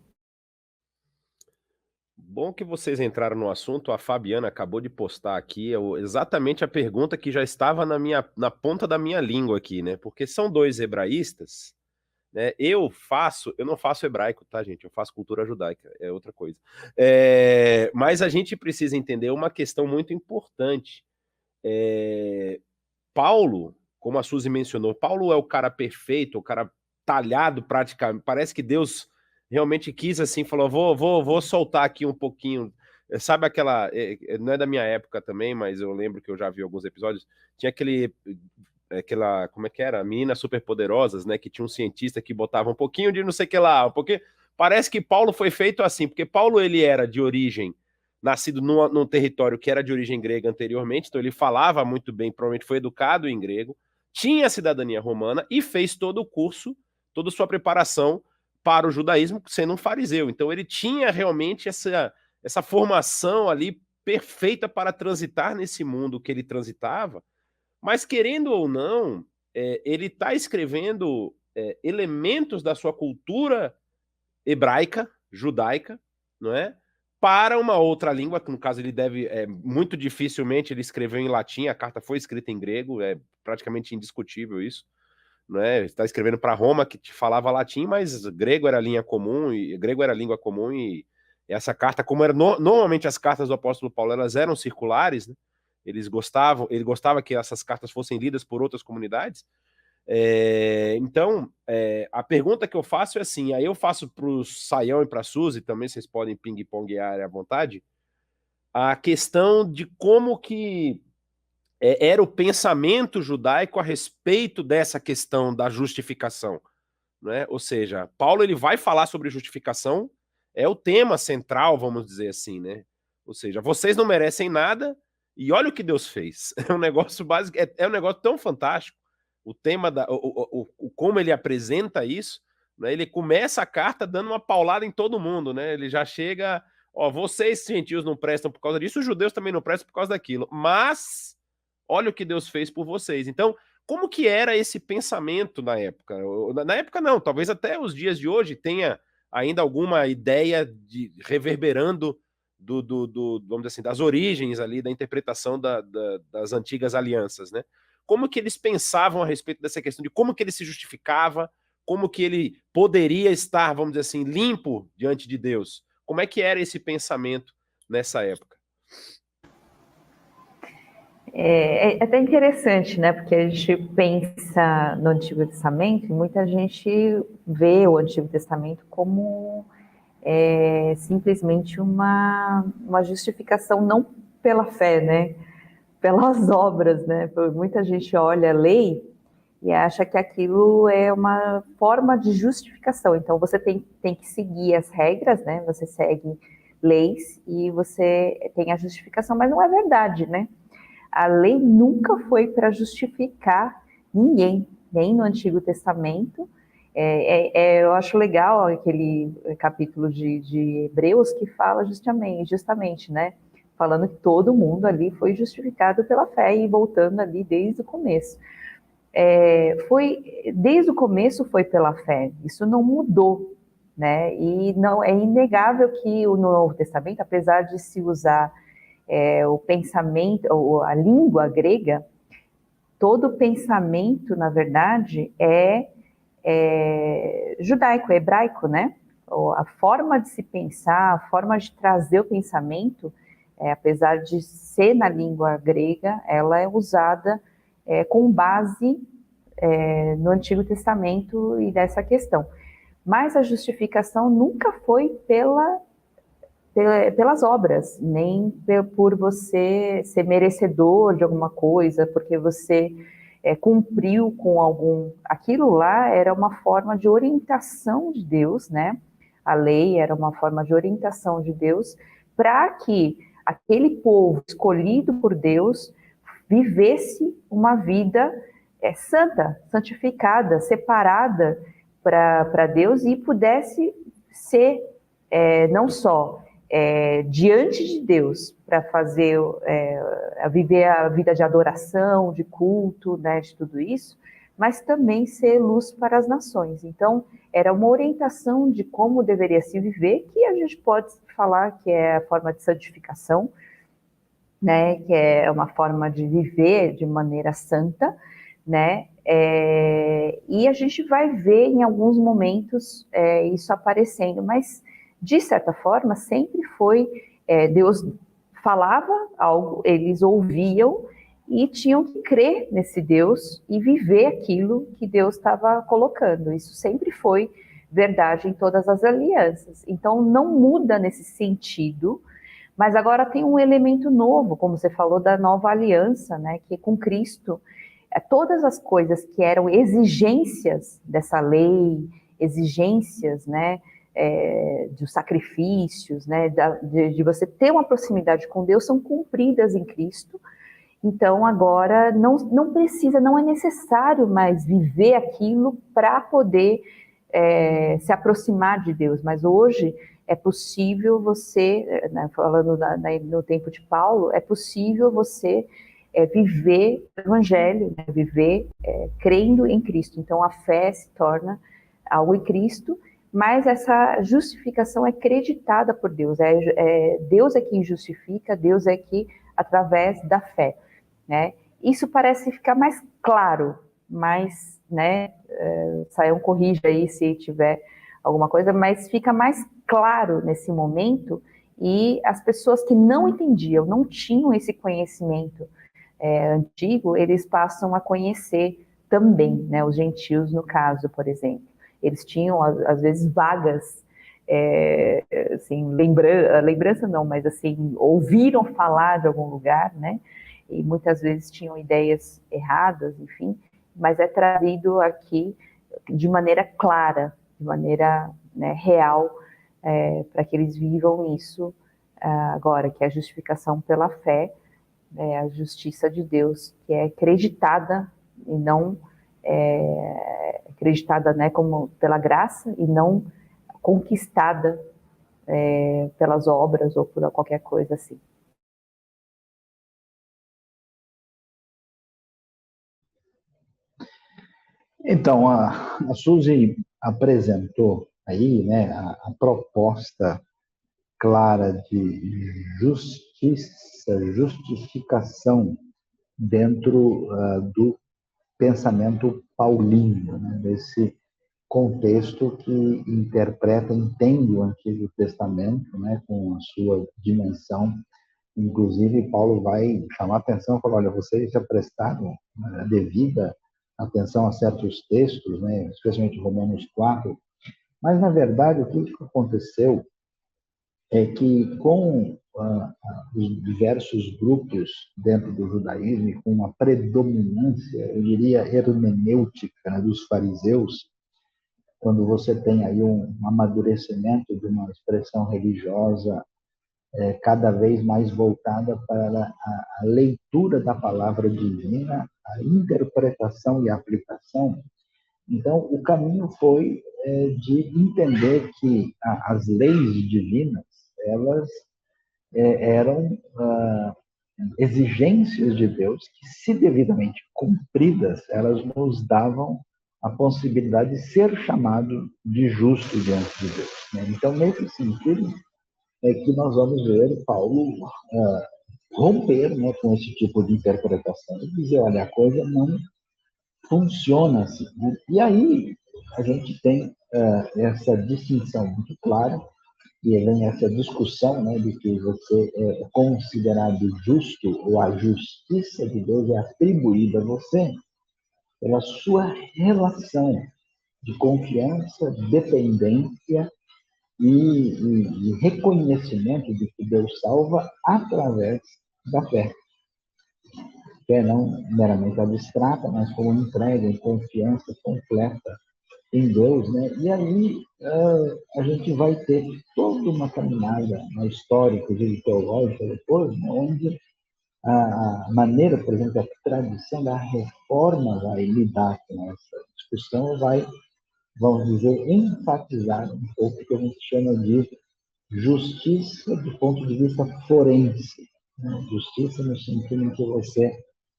Bom que vocês entraram no assunto. A Fabiana acabou de postar aqui exatamente a pergunta que já estava na ponta da minha língua aqui, né? Porque são dois hebraístas, né? Eu não faço hebraico, tá, gente? Eu faço cultura judaica, é outra coisa. Mas a gente precisa entender uma questão muito importante. Paulo, como a Suzy mencionou, Paulo é o cara perfeito, o cara talhado praticamente. Parece que Deus realmente quis assim, falou, vou soltar aqui um pouquinho. Sabe aquela, não é da minha época também, mas eu lembro que eu já vi alguns episódios, tinha aquela, como é que era? Meninas Superpoderosas, né, que tinha um cientista que botava um pouquinho de não sei o que lá, um pouquinho. Parece que Paulo foi feito assim, porque Paulo ele era de origem nascido num território que era de origem grega anteriormente, então ele falava muito bem, provavelmente foi educado em grego, tinha cidadania romana e fez todo o curso, toda a sua preparação para o judaísmo sendo um fariseu. Então ele tinha realmente essa formação ali perfeita para transitar nesse mundo que ele transitava, mas querendo ou não, ele está escrevendo elementos da sua cultura hebraica, judaica, não é? Para uma outra língua, que no caso ele deve, muito dificilmente ele escreveu em latim, a carta foi escrita em grego, é praticamente indiscutível isso, não é? Ele está escrevendo para Roma, que te falava latim, mas grego era a língua comum, e essa carta, como era normalmente as cartas do apóstolo Paulo, elas eram circulares, né? Ele gostava que essas cartas fossem lidas por outras comunidades. Então, a pergunta que eu faço é assim, aí eu faço para o Saião e para a Suzy, também vocês podem ping-ponguear à vontade, a questão de como que era o pensamento judaico a respeito dessa questão da justificação, né? Ou seja, Paulo ele vai falar sobre justificação, é o tema central, vamos dizer assim, né? Ou seja, vocês não merecem nada e olha o que Deus fez. É um negócio básico, é um negócio tão fantástico. O tema como ele apresenta isso, né? Ele começa a carta dando uma paulada em todo mundo, né? Ele já chega, ó, vocês gentios não prestam por causa disso, os judeus também não prestam por causa daquilo, mas olha o que Deus fez por vocês. Então, como que era esse pensamento na época? Na época não, talvez até os dias de hoje tenha ainda alguma ideia de reverberando vamos dizer assim, das origens ali da interpretação das antigas alianças, né? Como que eles pensavam a respeito dessa questão de como que ele se justificava, como que ele poderia estar, vamos dizer assim, limpo diante de Deus? Como é que era esse pensamento nessa época? É até interessante, né? Porque a gente pensa no Antigo Testamento e muita gente vê o Antigo Testamento como simplesmente uma justificação não pela fé, né? Pelas obras, né? Muita gente olha a lei e acha que aquilo é uma forma de justificação. Então você tem que seguir as regras, né? Você segue leis e você tem a justificação, mas não é verdade, né? A lei nunca foi para justificar ninguém, nem no Antigo Testamento. Eu acho legal aquele capítulo de Hebreus que fala justamente, né? Falando que todo mundo ali foi justificado pela fé e voltando ali desde o começo. Desde o começo foi pela fé, isso não mudou, né? E não é inegável que no Novo Testamento, apesar de se usar o pensamento, a língua grega, todo pensamento, na verdade, é judaico, é hebraico, né? A forma de se pensar, a forma de trazer o pensamento, apesar de ser na língua grega, ela é usada com base no Antigo Testamento e dessa questão. Mas a justificação nunca foi pelas obras, nem por você ser merecedor de alguma coisa, porque você cumpriu com algum... Aquilo lá era uma forma de orientação de Deus, né? A lei era uma forma de orientação de Deus para que aquele povo escolhido por Deus vivesse uma vida santa, santificada, separada para Deus e pudesse ser não só diante de Deus para fazer viver a vida de adoração, de culto, né, de tudo isso, mas também ser luz para as nações. Então, era uma orientação de como deveria se viver, que a gente pode falar que é a forma de santificação, né, que é uma forma de viver de maneira santa, né, e a gente vai ver em alguns momentos isso aparecendo, mas de certa forma sempre foi, Deus falava algo, eles ouviam e tinham que crer nesse Deus e viver aquilo que Deus estava colocando. Isso sempre foi verdade em todas as alianças. Então não muda nesse sentido, mas agora tem um elemento novo, como você falou, da nova aliança, né, que com Cristo, todas as coisas que eram exigências dessa lei, exigências, né, dos sacrifícios, né, de você ter uma proximidade com Deus, são cumpridas em Cristo. Então agora não precisa, não é necessário mais viver aquilo para poder se aproximar de Deus, mas hoje é possível você, né, falando no tempo de Paulo, é possível você viver o evangelho, né, viver crendo em Cristo. Então a fé se torna algo em Cristo, mas essa justificação é creditada por Deus. Deus é quem justifica, Deus é que através da fé, né? Isso parece ficar mais claro, mas, né, Sayão corrija aí se tiver alguma coisa, mas fica mais claro nesse momento, e as pessoas que não entendiam, não tinham esse conhecimento antigo, eles passam a conhecer também, né, os gentios no caso, por exemplo. Eles tinham, às vezes, vagas, assim, lembrança não, mas assim, ouviram falar de algum lugar, né, e muitas vezes tinham ideias erradas, enfim, mas é trazido aqui de maneira clara, de maneira, né, real, para que eles vivam isso agora, que é a justificação pela fé, a justiça de Deus, que é acreditada e não acreditada, né, como pela graça e não conquistada pelas obras ou por qualquer coisa assim. Então, a Suzy apresentou aí, né, a proposta clara de justiça, justificação dentro do pensamento paulino, né, desse contexto que interpreta, entende o Antigo Testamento, né, com a sua dimensão. Inclusive, Paulo vai chamar a atenção e falar, olha, vocês já prestaram a devida atenção a certos textos, né, especialmente Romanos 4, mas, na verdade, o que aconteceu é que com os diversos grupos dentro do judaísmo, e com uma predominância, eu diria, hermenêutica, né, dos fariseus, quando você tem aí um amadurecimento de uma expressão religiosa cada vez mais voltada para a leitura da palavra divina, a interpretação e a aplicação. Então, o caminho foi de entender que as leis divinas, elas eram exigências de Deus que, se devidamente cumpridas, elas nos davam a possibilidade de ser chamado de justo diante de Deus, né? Então, nesse sentido, é que nós vamos ver Paulo romper, né, com esse tipo de interpretação e dizer, olha, a coisa não funciona assim, né? E aí a gente tem essa distinção muito clara, e vem essa discussão, né, de que você é considerado justo, ou a justiça de Deus é atribuída a você pela sua relação de confiança, dependência e reconhecimento de que Deus salva através da fé. Fé não meramente abstrata, mas como entrega em confiança completa em Deus, né? E aí a gente vai ter toda uma caminhada na história, inclusive teológica depois, né? Onde a maneira, por exemplo, que a tradição da reforma vai lidar com essa discussão, vai, vamos dizer, enfatizar um pouco o que a gente chama de justiça do ponto de vista forense, né? Justiça no sentido em que você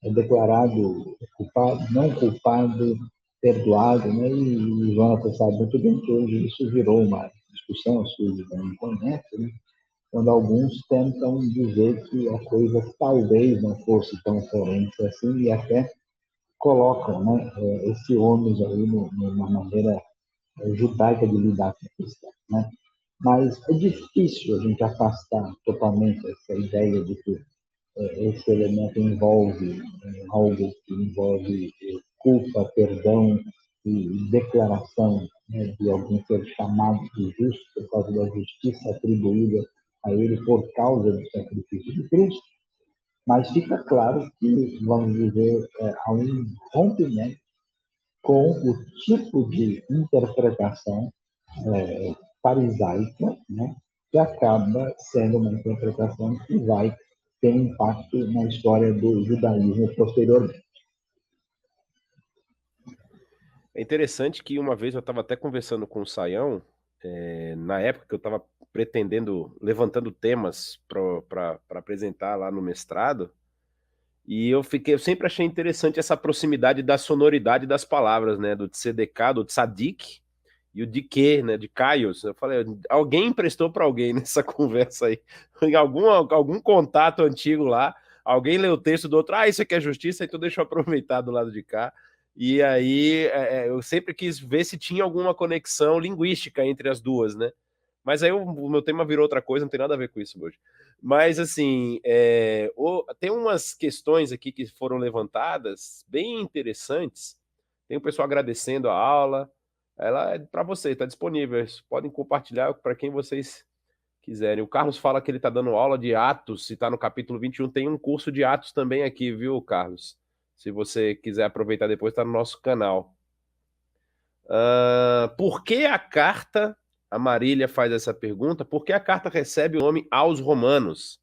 é declarado culpado, não culpado, perdoado, né? E Jonathan sabe muito bem que hoje isso virou uma discussão, surge também conhece, né? Quando alguns tentam dizer que a coisa talvez não fosse tão forense assim, e até colocam, né, esse ônus aí numa maneira judaica de lidar com a questão, né? Mas é difícil a gente afastar totalmente essa ideia de que esse elemento envolve algo que envolve culpa, perdão e declaração, né, de alguém ser chamado de justo por causa da justiça atribuída a ele por causa do sacrifício de Cristo, mas fica claro que, vamos dizer, há um rompimento com o tipo de interpretação farisaica, né, que acaba sendo uma interpretação que vai ter impacto na história do judaísmo posteriormente. É interessante que uma vez eu estava até conversando com o Saião, na época que eu estava levantando temas para apresentar lá no mestrado, e eu sempre achei interessante essa proximidade da sonoridade das palavras, né? Do tzedekah, do tzadik, e o de quê, né? De Caios. Eu falei, alguém emprestou para alguém nessa conversa aí. Em algum contato antigo lá, alguém leu o texto do outro, isso aqui é justiça, então deixa eu aproveitar do lado de cá. E aí eu sempre quis ver se tinha alguma conexão linguística entre as duas, né? Mas aí o meu tema virou outra coisa, não tem nada a ver com isso hoje. Mas, assim, tem umas questões aqui que foram levantadas bem interessantes. Tem o pessoal agradecendo a aula. Ela é para você, está disponível. Podem compartilhar para quem vocês quiserem. O Carlos fala que ele está dando aula de Atos, se está no capítulo 21. Tem um curso de Atos também aqui, viu, Carlos? Se você quiser aproveitar depois, está no nosso canal. Por que a carta, a Marília faz essa pergunta, por que a carta recebe o nome aos Romanos?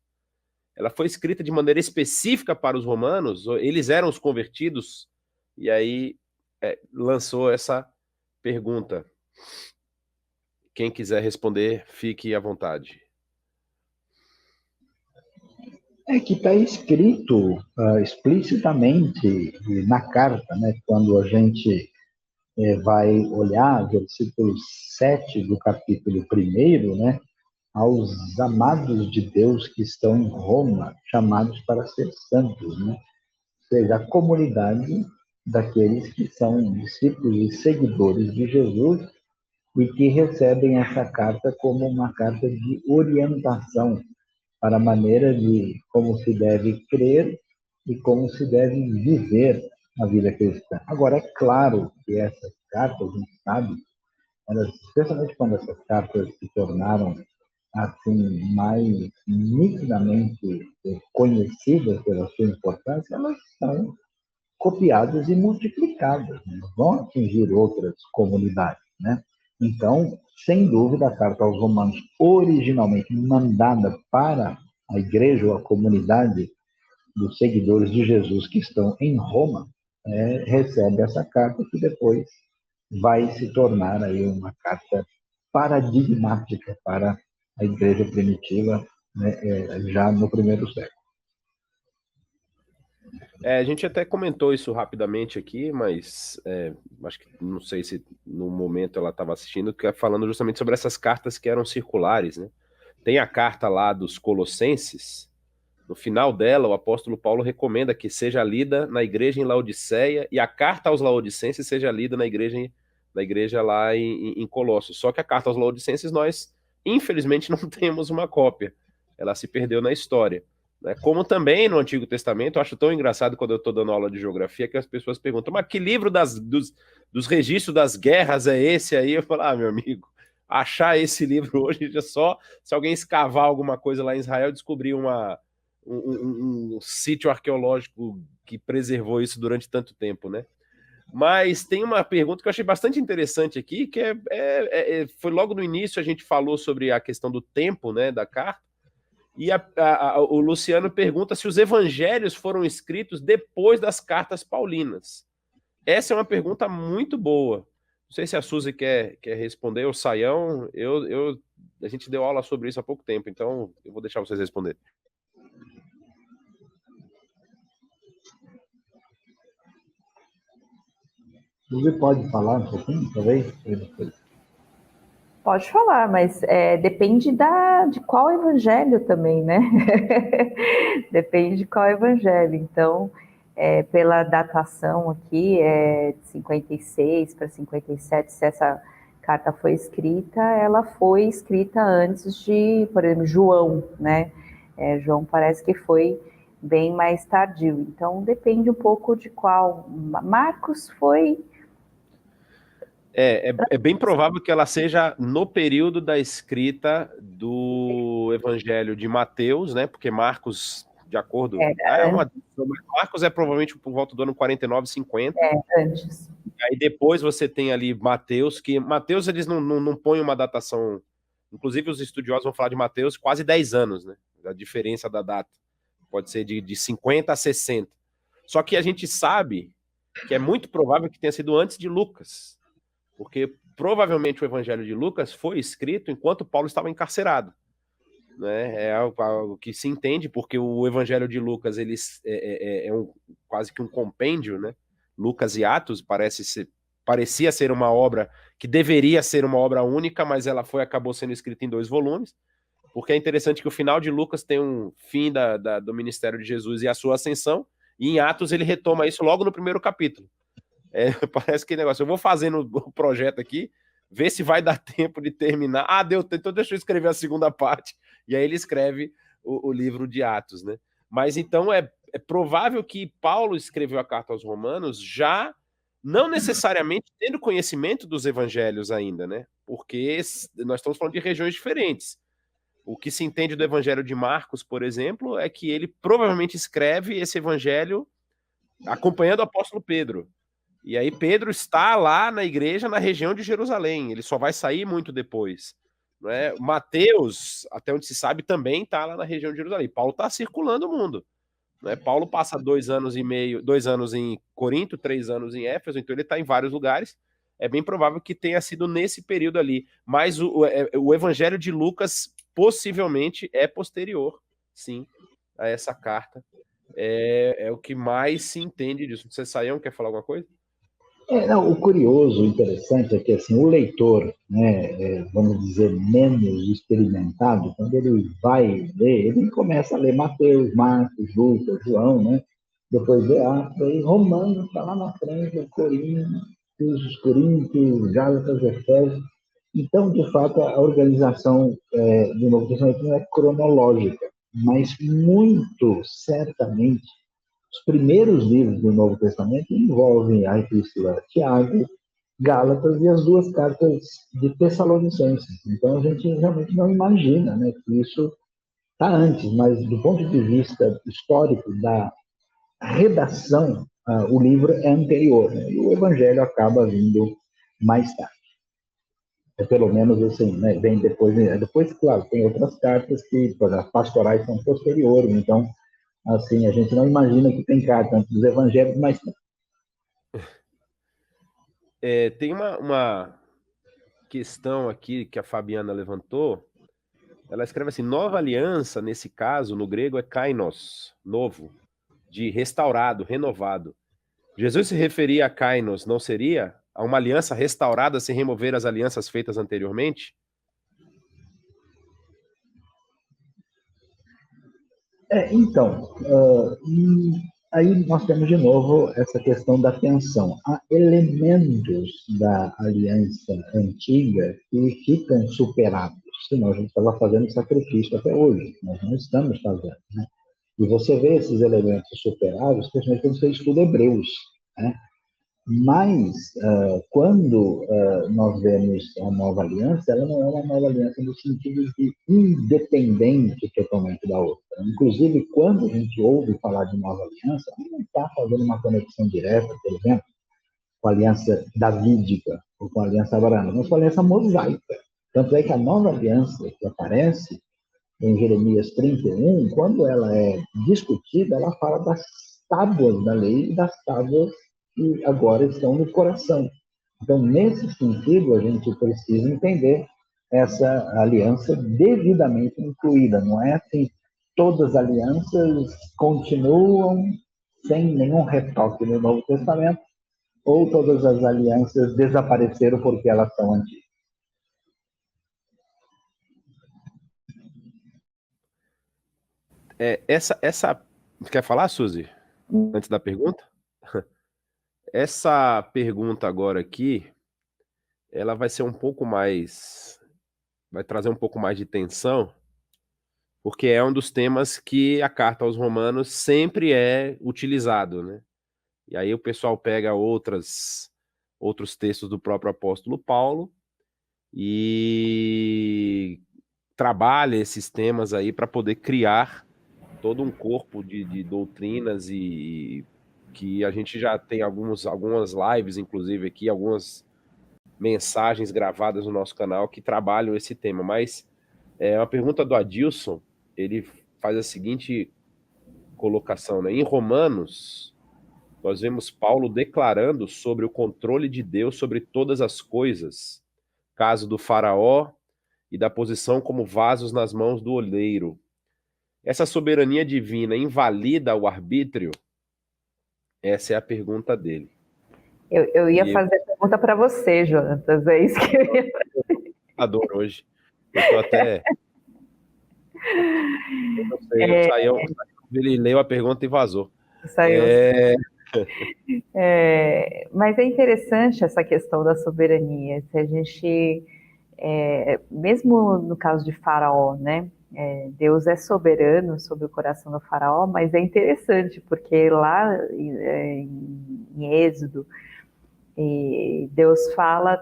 Ela foi escrita de maneira específica para os romanos? Eles eram os convertidos? E aí lançou essa pergunta. Quem quiser responder, fique à vontade. É que está escrito explicitamente na carta, né? Quando a gente vai olhar versículo 7 do capítulo 1, né? Aos amados de Deus que estão em Roma, chamados para ser santos, né? Ou seja, a comunidade daqueles que são discípulos e seguidores de Jesus e que recebem essa carta como uma carta de orientação para a maneira de como se deve crer e como se deve viver a vida cristã. Agora, é claro que essas cartas, a gente sabe, especialmente quando essas cartas se tornaram assim mais nitidamente conhecidas pela sua importância, elas são copiadas e multiplicadas, né? Vão atingir outras comunidades, né? Então, sem dúvida, a carta aos Romanos, originalmente mandada para a igreja ou a comunidade dos seguidores de Jesus que estão em Roma, recebe essa carta que depois vai se tornar aí uma carta paradigmática para a igreja primitiva, né, já no primeiro século. A gente até comentou isso rapidamente aqui, mas acho que não sei se no momento ela estava assistindo, que é falando justamente sobre essas cartas que eram circulares, né? Tem a carta lá dos Colossenses. No final dela, o apóstolo Paulo recomenda que seja lida na igreja em Laodiceia e a carta aos Laodicenses seja lida na igreja lá em Colossos. Só que a carta aos Laodicenses nós, infelizmente, não temos uma cópia. Ela se perdeu na história. Né? Como também no Antigo Testamento, eu acho tão engraçado quando eu estou dando aula de geografia que as pessoas perguntam, mas que livro dos registros das guerras é esse aí? Eu falo, meu amigo, achar esse livro hoje é só se alguém escavar alguma coisa lá em Israel e descobrir um sítio arqueológico que preservou isso durante tanto tempo, né? Mas tem uma pergunta que eu achei bastante interessante aqui, que foi logo no início, a gente falou sobre a questão do tempo, né, da carta, e o Luciano pergunta se os evangelhos foram escritos depois das cartas paulinas. Essa é uma pergunta muito boa. Não sei se a Suzy quer responder, o Saião, a gente deu aula sobre isso há pouco tempo, então eu vou deixar vocês responderem. Você pode falar um pouquinho, talvez? Pode falar, mas depende de qual evangelho também, né? Depende de qual evangelho. Então, pela datação aqui, de 56 para 57, se essa carta foi escrita, ela foi escrita antes de, por exemplo, João, né? João parece que foi bem mais tardio. Então, depende um pouco de qual. Marcos foi... É bem provável que ela seja no período da escrita do Evangelho de Mateus, né? Porque Marcos, de acordo. Marcos é provavelmente por volta do ano 49, 50. Antes. Aí depois você tem ali Mateus, que Mateus eles não põem uma datação. Inclusive, os estudiosos vão falar de Mateus quase 10 anos, né? A diferença da data. Pode ser de 50 a 60. Só que a gente sabe que é muito provável que tenha sido antes de Lucas, porque provavelmente o Evangelho de Lucas foi escrito enquanto Paulo estava encarcerado, né? É algo que se entende, porque o Evangelho de Lucas quase que um compêndio, né? Lucas e Atos parecia ser uma obra que deveria ser uma obra única, mas ela acabou sendo escrita em 2 volumes, porque é interessante que o final de Lucas tem um fim do ministério de Jesus e a sua ascensão, e em Atos ele retoma isso logo no primeiro capítulo. Parece que negócio, eu vou fazendo o projeto aqui, ver se vai dar tempo de terminar. Ah, deu tempo, então deixa eu escrever a segunda parte. E aí ele escreve o livro de Atos, né? Mas então é provável que Paulo escreveu a carta aos Romanos já não necessariamente tendo conhecimento dos evangelhos ainda, né? Porque nós estamos falando de regiões diferentes. O que se entende do evangelho de Marcos, por exemplo, é que ele provavelmente escreve esse evangelho acompanhando o apóstolo Pedro. E aí Pedro está lá na igreja na região de Jerusalém, ele só vai sair muito depois. Né? Mateus, até onde se sabe, também está lá na região de Jerusalém. Paulo está circulando o mundo. Né? Paulo passa 2 anos e meio, 2 anos em Corinto, 3 anos em Éfeso, então ele está em vários lugares. É bem provável que tenha sido nesse período ali. Mas o Evangelho de Lucas possivelmente é posterior, sim, a essa carta. É o que mais se entende disso. Você, Saião, quer falar alguma coisa? Não, o curioso, o interessante é que assim, o leitor, né, vamos dizer, menos experimentado, quando ele vai ler, ele começa a ler Mateus, Marcos, Lucas, João, né? Depois vê Atos, aí Romanos está lá na frente, Coríntios, Gálatas, Efésios. Então, de fato, a organização do Novo Testamento não é cronológica, mas muito certamente os primeiros livros do Novo Testamento envolvem a Epístola a Tiago, Gálatas e as 2 cartas de Tessalonicenses. Então a gente realmente não imagina, né, que isso está antes, mas do ponto de vista histórico da redação, o livro é anterior, né, e o Evangelho acaba vindo mais tarde. Pelo menos assim, né, vem depois. Depois, claro, tem outras cartas que, as pastorais são posteriores, então assim, a gente não imagina que tem carta antes dos evangelhos, mas tem uma questão aqui que a Fabiana levantou. Ela escreve assim: nova aliança, nesse caso, no grego é kainos, novo, de restaurado, renovado. Jesus se referia a kainos, não seria a uma aliança restaurada sem remover as alianças feitas anteriormente? Então, aí nós temos de novo essa questão da tensão. Há elementos da aliança antiga que ficam superados, senão a gente estava fazendo sacrifício até hoje, nós não estamos fazendo. Né? E você vê esses elementos superados, especialmente quando você estuda Hebreus. Né? Mas, quando nós vemos a nova aliança, ela não é uma nova aliança no sentido de independente totalmente da outra. Inclusive, quando a gente ouve falar de nova aliança, ela não está fazendo uma conexão direta, por exemplo, com a aliança davídica ou com a aliança abraâmica, mas com a aliança mosaica. Tanto é que a nova aliança que aparece em Jeremias 31, quando ela é discutida, ela fala das tábuas da lei e das tábuas que agora estão no coração. Então, nesse sentido, a gente precisa entender essa aliança devidamente incluída. Não é assim, todas as alianças continuam sem nenhum retoque no Novo Testamento, ou todas as alianças desapareceram porque elas são antigas. Essa. Quer falar, Suzy? Antes da pergunta? Essa pergunta agora aqui, ela vai ser um pouco mais. Vai trazer um pouco mais de tensão, porque é um dos temas que a carta aos Romanos sempre é utilizado, né? E aí o pessoal pega outros textos do próprio apóstolo Paulo e trabalha esses temas aí para poder criar todo um corpo de doutrinas e que a gente já tem algumas lives, inclusive aqui, algumas mensagens gravadas no nosso canal que trabalham esse tema. Mas é uma pergunta do Adilson, ele faz a seguinte colocação, né? Em Romanos, nós vemos Paulo declarando sobre o controle de Deus sobre todas as coisas, caso do faraó e da posição como vasos nas mãos do oleiro. Essa soberania divina invalida o arbítrio? Essa é a pergunta dele. Eu ia fazer a pergunta para você, Jonatas, é isso que eu ia fazer. Hoje. Eu tô até... Eu não sei, ele leu a pergunta e vazou. Saiu. Mas é interessante essa questão da soberania. Se a gente, mesmo no caso de Faraó, né? Deus é soberano sobre o coração do Faraó, mas é interessante porque lá em Êxodo, Deus fala,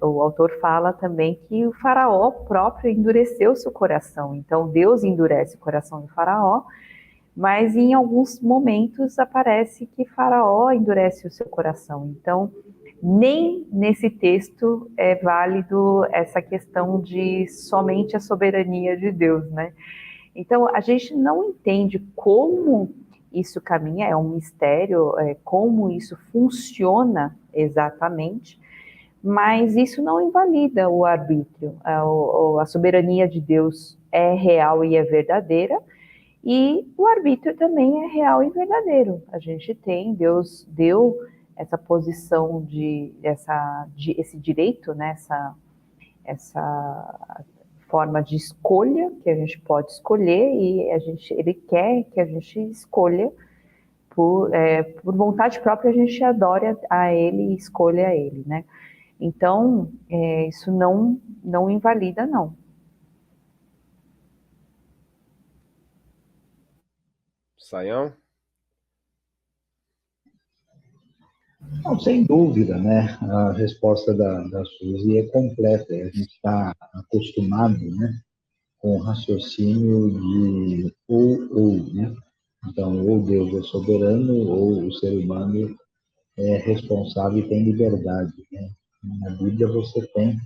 o autor fala também que o Faraó próprio endureceu seu coração. Então Deus endurece o coração do Faraó, mas em alguns momentos aparece que Faraó endurece o seu coração. Então, nem nesse texto é válido essa questão de somente a soberania de Deus, né? Então, a gente não entende como isso caminha, é um mistério, como isso funciona exatamente, mas isso não invalida o arbítrio. A soberania de Deus é real e é verdadeira, e o arbítrio também é real e verdadeiro. A gente tem, Deus deu essa posição esse direito, né, essa forma de escolha, que a gente pode escolher, e ele quer que a gente escolha por vontade própria, a gente adore a ele e escolha a ele, né? Então, isso não invalida, não. Saião? Não, sem dúvida, né? A resposta da Suzy é completa. A gente está acostumado, né, com o raciocínio de ou, né? Então, ou Deus é soberano, ou o ser humano é responsável e tem liberdade, né? Na Bíblia você tem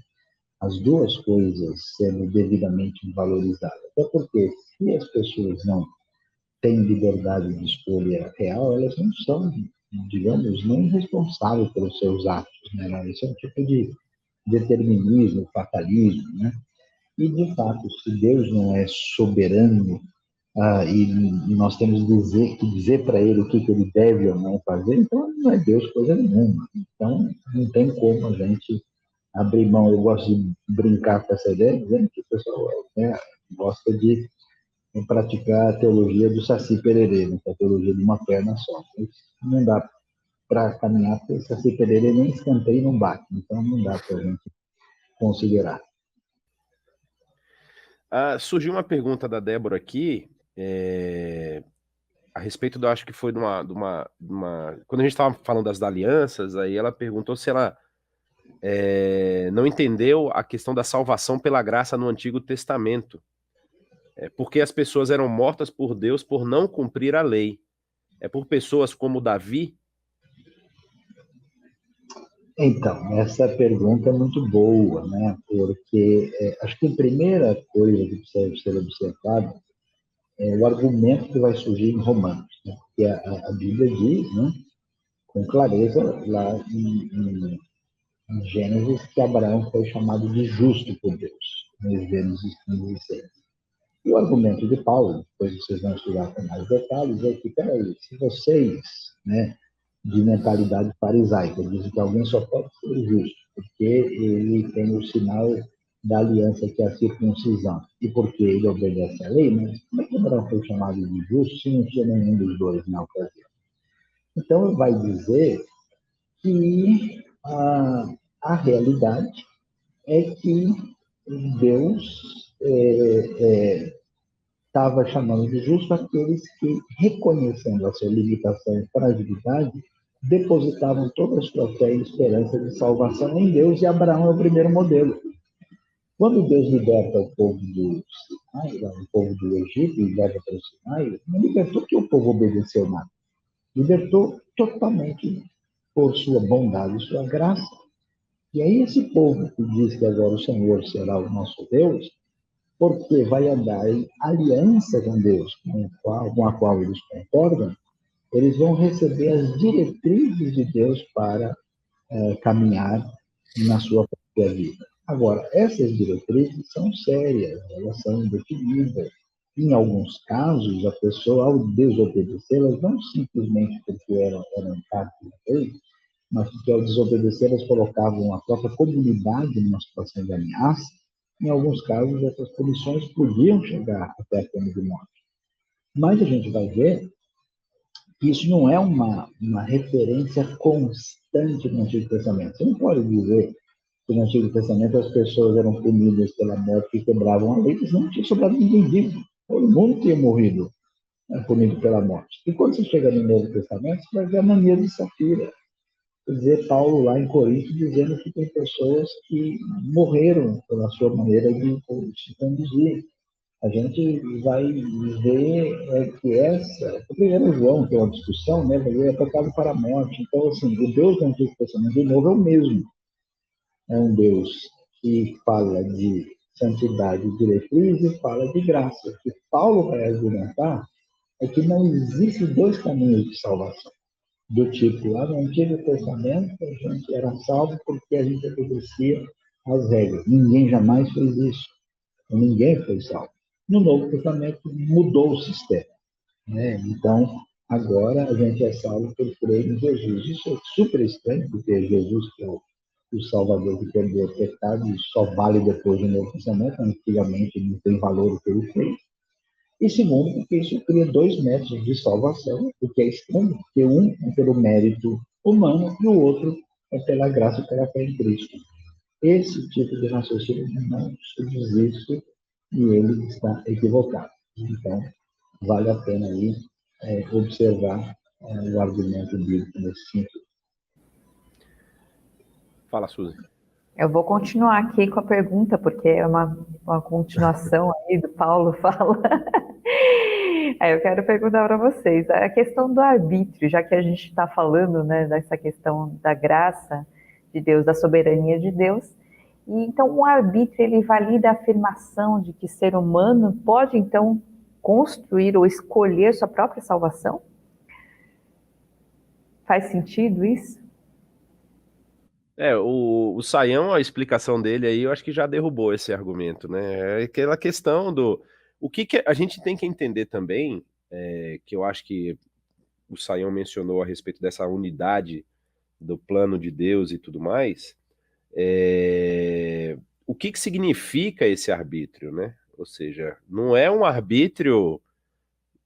as duas coisas sendo devidamente valorizadas. Até porque, se as pessoas não têm liberdade de escolha real, elas não são, digamos, nem responsáveis pelos seus atos, né? Isso é um tipo de determinismo, fatalismo, né? E, de fato, se Deus não é soberano, e nós temos que dizer para ele o que ele deve ou não fazer, então não é Deus coisa nenhuma. Então, não tem como a gente abrir mão. Eu gosto de brincar com essa ideia, dizendo que o pessoal gosta de praticar a teologia do Saci Pererê, né, a teologia de uma perna só. Não dá para caminhar, porque o Saci Pererê nem escanteio não bate, então não dá para a gente considerar. Surgiu uma pergunta da Débora aqui, a respeito acho que foi de uma... Quando a gente estava falando das alianças, aí ela perguntou se ela não entendeu a questão da salvação pela graça no Antigo Testamento. Porque as pessoas eram mortas por Deus por não cumprir a lei. É por pessoas como Davi? Então, essa pergunta é muito boa, né? Porque acho que a primeira coisa que precisa ser observada é o argumento que vai surgir em Romanos, né? Porque a Bíblia diz, né, com clareza, lá em Gênesis, que Abraão foi chamado de justo por Deus, em Gênesis 15:6. E o argumento de Paulo, depois vocês vão estudar com mais detalhes, é que, peraí, se vocês, né, de mentalidade farisaica, dizem que alguém só pode ser justo, porque ele tem o sinal da aliança, que é a circuncisão, e porque ele obedece à lei, mas como é que Abraão foi chamado de justo se não tinha nenhum dos dois na ocasião? Então, ele vai dizer que a realidade é que Deus estava chamando de justo aqueles que, reconhecendo a sua limitação e fragilidade, depositavam toda a sua fé e esperança de salvação em Deus, e Abraão é o primeiro modelo. Quando Deus liberta o povo do Sinai, o povo do Egito, e leva para o Sinai, não libertou que o povo obedeceu nada. Libertou totalmente por sua bondade e sua graça. E aí esse povo que diz que agora o Senhor será o nosso Deus, porque vai andar em aliança com Deus, com a qual eles concordam, eles vão receber as diretrizes de Deus para caminhar na sua própria vida. Agora, essas diretrizes são sérias, elas são definidas. Em alguns casos, a pessoa, ao desobedecê-las, não simplesmente porque eram parte da lei, mas porque ao desobedecê-las colocavam a própria comunidade numa situação de ameaça. Em alguns casos, essas punições podiam chegar até a pena de morte. Mas a gente vai ver que isso não é uma referência constante no Antigo Testamento. Você não pode dizer que no Antigo Testamento as pessoas eram punidas pela morte e quebravam a lei, porque não tinha sobrado ninguém vivo. Todo mundo tinha morrido, punido pela morte. E quando você chega no Novo Testamento, você vai ver a mania de Safira. Quer dizer, Paulo lá em Corinto dizendo que tem pessoas que morreram pela sua maneira de se conduzir. A gente vai ver que o primeiro João tem uma discussão, né? Ele é tocado para a morte. Então, assim, o Deus do Antigo Testamento, de novo, é o mesmo. É um Deus que fala de santidade e diretriz e fala de graça. O que Paulo vai argumentar é que não existem dois caminhos de salvação. Do tipo, lá no Antigo Testamento, a gente era salvo porque a gente obedecia às regras. Ninguém jamais fez isso. Ninguém foi salvo. No Novo Testamento, mudou o sistema. Né? Então, agora a gente é salvo por crer em Jesus. Isso é super estranho, porque Jesus, que é o Salvador que perdoa o pecado, e só vale depois do Novo Testamento. Antigamente não tem valor o que ele fez. E segundo, porque isso cria dois métodos de salvação, o que é estranho, porque um é pelo mérito humano e o outro é pela graça e pela fé em Cristo. Esse tipo de raciocínio não subsiste e ele está equivocado. Então, vale a pena aí observar o argumento bíblico nesse sentido. Fala, Suzy. Eu vou continuar aqui com a pergunta, porque é uma continuação aí do Paulo fala. Aí eu quero perguntar para vocês, a questão do arbítrio, já que a gente está falando, né, dessa questão da graça de Deus, da soberania de Deus, e então o arbítrio, ele valida a afirmação de que ser humano pode, então, construir ou escolher sua própria salvação? Faz sentido isso? O Saião, a explicação dele aí, eu acho que já derrubou esse argumento, né? É aquela questão do... O que a gente tem que entender também, que eu acho que o Saião mencionou a respeito dessa unidade do plano de Deus e tudo mais, o que significa esse arbítrio, né? Ou seja, não é um arbítrio...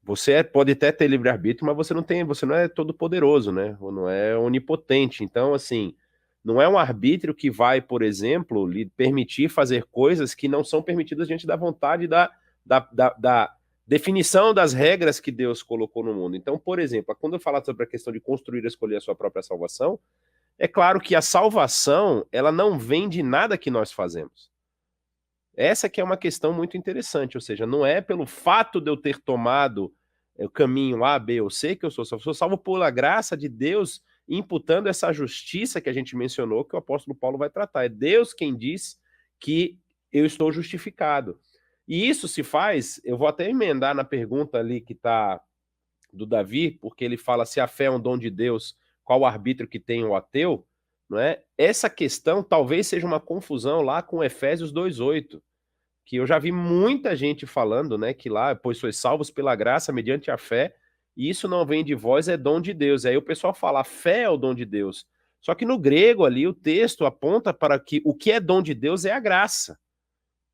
Você pode até ter livre-arbítrio, mas você não é todo poderoso, né? Ou não é onipotente. Então, assim, não é um arbítrio que vai, por exemplo, lhe permitir fazer coisas que não são permitidas diante da vontade da definição das regras que Deus colocou no mundo. Então, por exemplo, quando eu falo sobre a questão de construir e escolher a sua própria salvação, é claro que a salvação, ela não vem de nada que nós fazemos. Essa que é uma questão muito interessante, ou seja, não é pelo fato de eu ter tomado o caminho A, B ou C que eu sou salvo pela graça de Deus, imputando essa justiça que a gente mencionou, que o apóstolo Paulo vai tratar. É Deus quem diz que eu estou justificado. E isso se faz, eu vou até emendar na pergunta ali que está do Davi, porque ele fala se a fé é um dom de Deus, qual o arbítrio que tem o ateu, não é? Essa questão talvez seja uma confusão lá com Efésios 2:8, que eu já vi muita gente falando, né, que lá, pois sois salvos pela graça mediante a fé, e isso não vem de vós, é dom de Deus. Aí o pessoal fala, a fé é o dom de Deus. Só que no grego ali, o texto aponta para que o que é dom de Deus é a graça,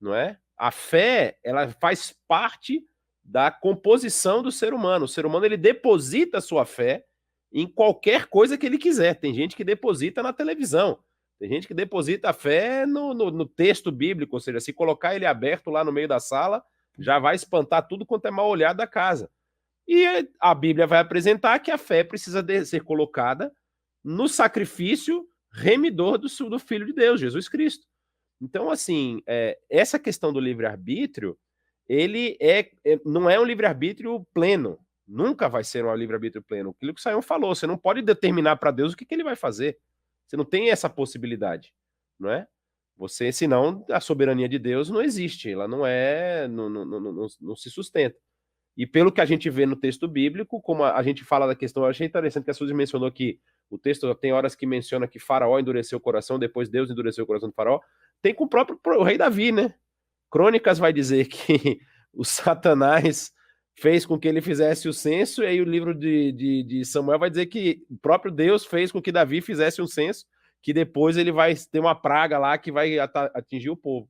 não é? A fé, ela faz parte da composição do ser humano. O ser humano, ele deposita a sua fé em qualquer coisa que ele quiser. Tem gente que deposita na televisão. Tem gente que deposita a fé no texto bíblico, ou seja, se colocar ele aberto lá no meio da sala, já vai espantar tudo quanto é mal olhado da casa. E a Bíblia vai apresentar que a fé precisa ser colocada no sacrifício remidor do Filho de Deus, Jesus Cristo. Então, assim, essa questão do livre-arbítrio, ele não é um livre-arbítrio pleno. Nunca vai ser um livre-arbítrio pleno. Aquilo que o Saião falou, você não pode determinar para Deus o que ele vai fazer. Você não tem essa possibilidade, não é? Senão a soberania de Deus não existe, ela não se sustenta. E pelo que a gente vê no texto bíblico, como a gente fala da questão, eu achei interessante que a Suzy mencionou que o texto tem horas que menciona que Faraó endureceu o coração, depois Deus endureceu o coração de Faraó. Tem com o próprio o rei Davi, né? Crônicas vai dizer que o Satanás fez com que ele fizesse o censo, e aí o livro de Samuel vai dizer que o próprio Deus fez com que Davi fizesse um censo, que depois ele vai ter uma praga lá que vai atingir o povo.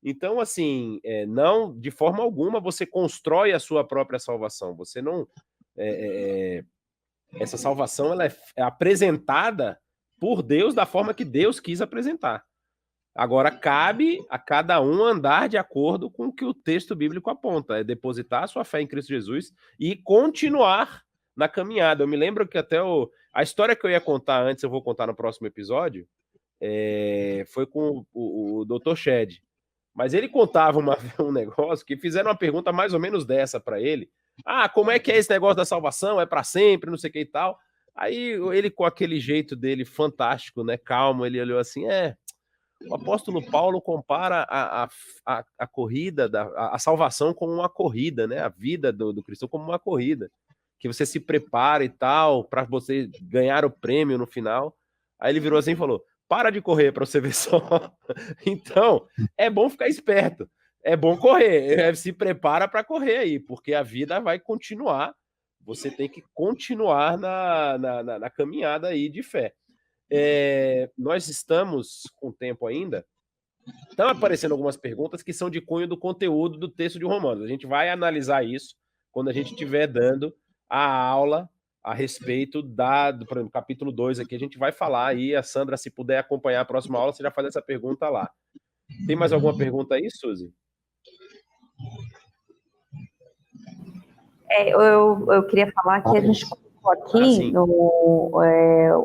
Então, assim, não, de forma alguma, você constrói a sua própria salvação. Você não... essa salvação ela é apresentada por Deus da forma que Deus quis apresentar. Agora, cabe a cada um andar de acordo com o que o texto bíblico aponta, é depositar a sua fé em Cristo Jesus e continuar na caminhada. Eu me lembro que até a história que eu ia contar antes, eu vou contar no próximo episódio, foi com o Dr. Shed. Mas ele contava um negócio que fizeram uma pergunta mais ou menos dessa para ele. Ah, como é que é esse negócio da salvação? É para sempre, não sei o que e tal. Aí ele, com aquele jeito dele fantástico, né, calmo, ele olhou assim, o apóstolo Paulo compara a corrida, a salvação como uma corrida, né? A vida do cristão como uma corrida, que você se prepara e tal, para você ganhar o prêmio no final. Aí ele virou assim e falou, para de correr para você ver só. Então, é bom ficar esperto, é bom correr, se prepara para correr aí, porque a vida vai continuar, você tem que continuar na caminhada aí de fé. Nós estamos com tempo ainda. Estão aparecendo algumas perguntas que são de cunho do conteúdo do texto de Romanos. A gente vai analisar isso quando a gente estiver dando a aula a respeito por exemplo, capítulo 2 aqui. A gente vai falar aí, a Sandra, se puder acompanhar a próxima aula, você já faz essa pergunta lá. Tem mais alguma pergunta aí, Suzy? Eu queria falar que a gente colocou aqui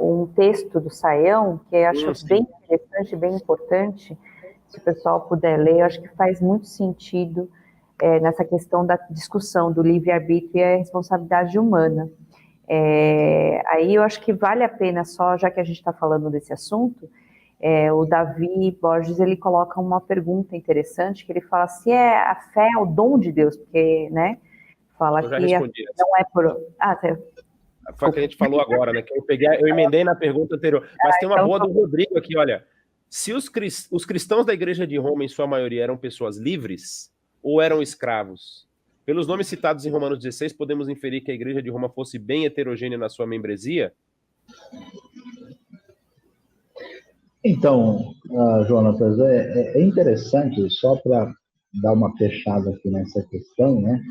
um texto do Saião, que eu acho bem interessante, bem importante. Se o pessoal puder ler, eu acho que faz muito sentido nessa questão da discussão do livre-arbítrio e a responsabilidade humana. Aí eu acho que vale a pena, só já que a gente está falando desse assunto, o Davi Borges, ele coloca uma pergunta interessante, que ele fala se a fé é o dom de Deus, porque, né, fala que não é por... Foi o que a gente falou agora, né, que eu emendei na pergunta anterior, mas tem uma boa do Rodrigo aqui, olha, se os cristãos da igreja de Roma, em sua maioria, eram pessoas livres ou eram escravos? Pelos nomes citados em Romanos 16, podemos inferir que a igreja de Roma fosse bem heterogênea na sua membresia? Então, Jonatas, é interessante, só para dar uma fechada aqui nessa questão, né?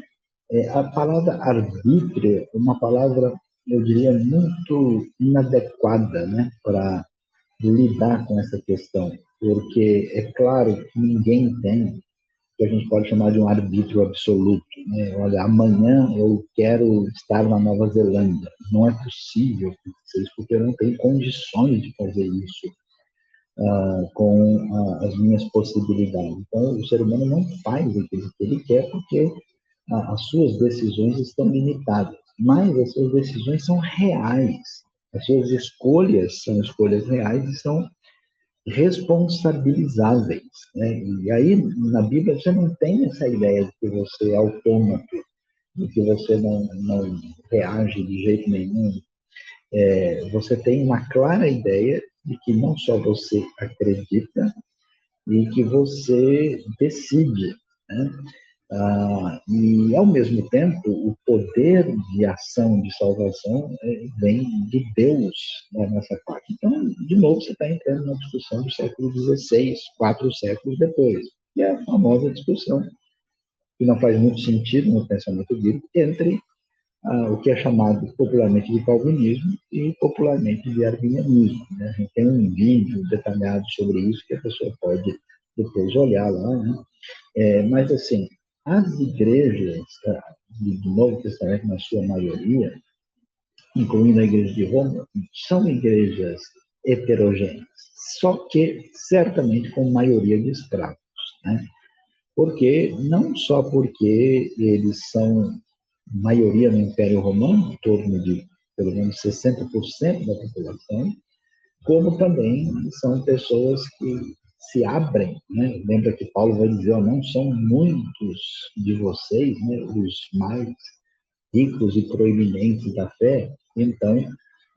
A palavra arbítrio é uma palavra, eu diria, muito inadequada, né, para lidar com essa questão, porque é claro que ninguém tem o que a gente pode chamar de um arbítrio absoluto, né? Olha, amanhã eu quero estar na Nova Zelândia. Não é possível isso, porque eu não tenho condições de fazer isso com as minhas possibilidades. Então, o ser humano não faz aquilo que ele quer, porque as suas decisões estão limitadas, mas as suas decisões são reais, as suas escolhas são escolhas reais e são responsabilizáveis, né? E aí, na Bíblia, você não tem essa ideia de que você é autômato, de que você não reage de jeito nenhum. Você tem uma clara ideia de que não só você acredita e que você decide, né? E, ao mesmo tempo, o poder de ação, de salvação, vem de Deus, né, nessa parte. Então, de novo, você está entrando na discussão do século XVI, 4 séculos depois, que é a famosa discussão, que não faz muito sentido no pensamento bíblico, entre o que é chamado popularmente de calvinismo e popularmente de arminianismo, né? A gente tem um vídeo detalhado sobre isso que a pessoa pode depois olhar lá, né? Mas, assim, as igrejas do Novo Testamento, na sua maioria, incluindo a igreja de Roma, são igrejas heterogêneas, só que certamente com maioria de escravos, né? Não só porque eles são maioria no Império Romano, em torno de pelo menos 60% da população, como também são pessoas que se abrem, né? Lembra que Paulo vai dizer, ó, não são muitos de vocês, né, os mais ricos e proeminentes da fé. Então,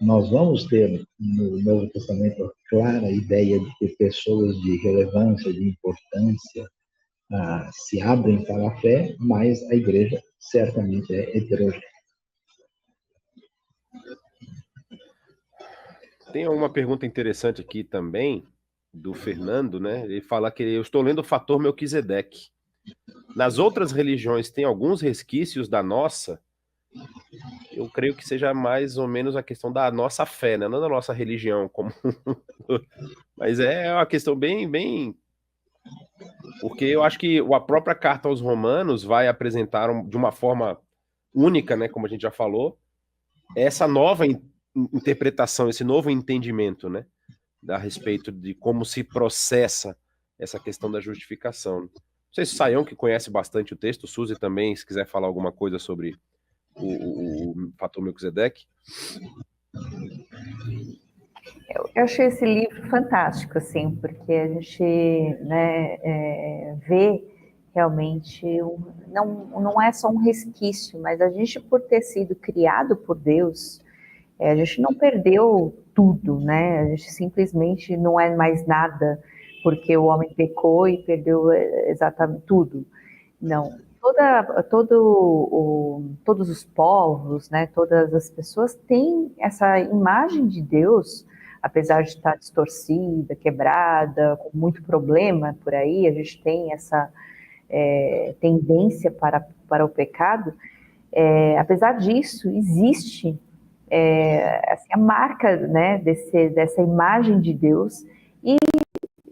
nós vamos ter no Novo Testamento a clara ideia de que pessoas de relevância, de importância, se abrem para a fé, mas a igreja certamente é heterogênea. Tem uma pergunta interessante aqui também, do Fernando, né? Ele fala que eu estou lendo o Fator Melquisedeque. Nas outras religiões tem alguns resquícios da nossa. Eu creio que seja mais ou menos a questão da nossa fé, né? Não da nossa religião, como... mas é uma questão bem... Porque eu acho que a própria carta aos Romanos vai apresentar de uma forma única, né? Como a gente já falou, essa nova interpretação, esse novo entendimento, né? A respeito de como se processa essa questão da justificação. Não sei se o Saião, que conhece bastante o texto, Suzy também, se quiser falar alguma coisa sobre o Fator Melquisedeque. Eu achei esse livro fantástico, assim, porque a gente, né, vê realmente, não é só um resquício, mas a gente, por ter sido criado por Deus, a gente não perdeu tudo, né? A gente simplesmente não é mais nada porque o homem pecou e perdeu exatamente tudo. Não. Todos os povos, né? Todas as pessoas têm essa imagem de Deus, apesar de estar distorcida, quebrada, com muito problema por aí, a gente tem essa tendência para o pecado. Apesar disso, existe assim, a marca, né, dessa imagem de Deus, e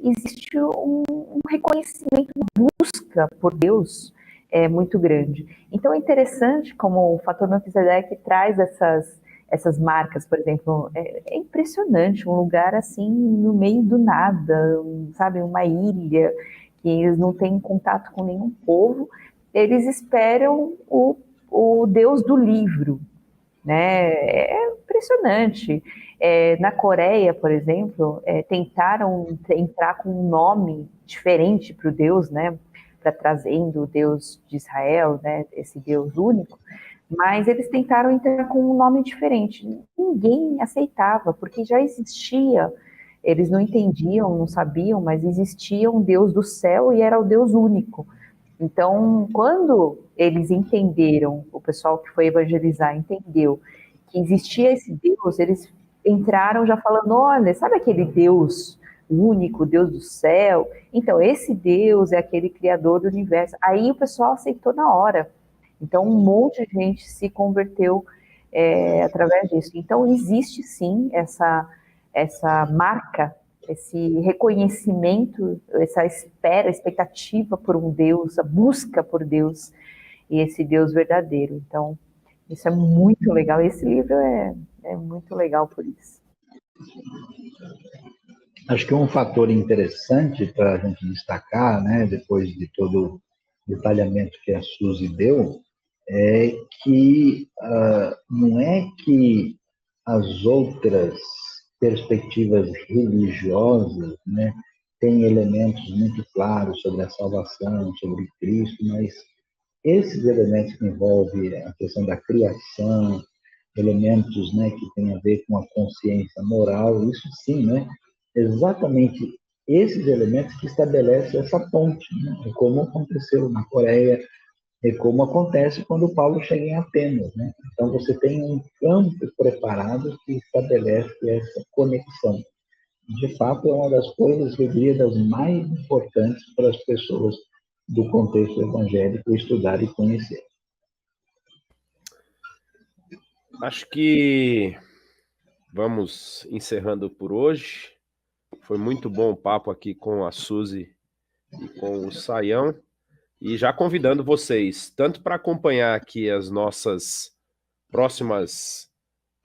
existe um reconhecimento, uma busca por Deus muito grande. Então é interessante como o Fator Melquisedeque traz essas marcas, por exemplo, é impressionante, um lugar assim no meio do nada, sabe, uma ilha, que eles não têm contato com nenhum povo, eles esperam o Deus do livro, né? É impressionante. Na Coreia, por exemplo, tentaram entrar com um nome diferente para o Deus, né? Para trazendo o Deus de Israel, né? Esse Deus único, mas eles tentaram entrar com um nome diferente. Ninguém aceitava, porque já existia. Eles não entendiam, não sabiam, mas existia um Deus do céu e era o Deus único. Então, quando eles entenderam, o pessoal que foi evangelizar entendeu que existia esse Deus, eles entraram já falando, olha, sabe aquele Deus único, Deus do céu? Então, esse Deus é aquele criador do universo. Aí o pessoal aceitou na hora. Então, um monte de gente se converteu através disso. Então, existe sim essa marca, esse reconhecimento, essa expectativa por um Deus, a busca por Deus e esse Deus verdadeiro. Então, isso é muito legal. Esse livro é muito legal por isso. Acho que um fator interessante para a gente destacar, né, depois de todo o detalhamento que a Suzy deu, é que não é que as outras perspectivas religiosas, né, têm elementos muito claros sobre a salvação, sobre Cristo, mas esses elementos que envolvem a questão da criação, elementos, né, que têm a ver com a consciência moral, isso sim, né, exatamente esses elementos que estabelecem essa ponte, né, como aconteceu na Coreia, e como acontece quando Paulo chega em Atenas, né? Então você tem um campo preparado que estabelece essa conexão. De fato, é uma das coisas, eu diria, das mais importantes para as pessoas do contexto evangélico estudar e conhecer. Acho que vamos encerrando por hoje. Foi muito bom o papo aqui com a Suzy e com o Saião. E já convidando vocês, tanto para acompanhar aqui as nossas próximas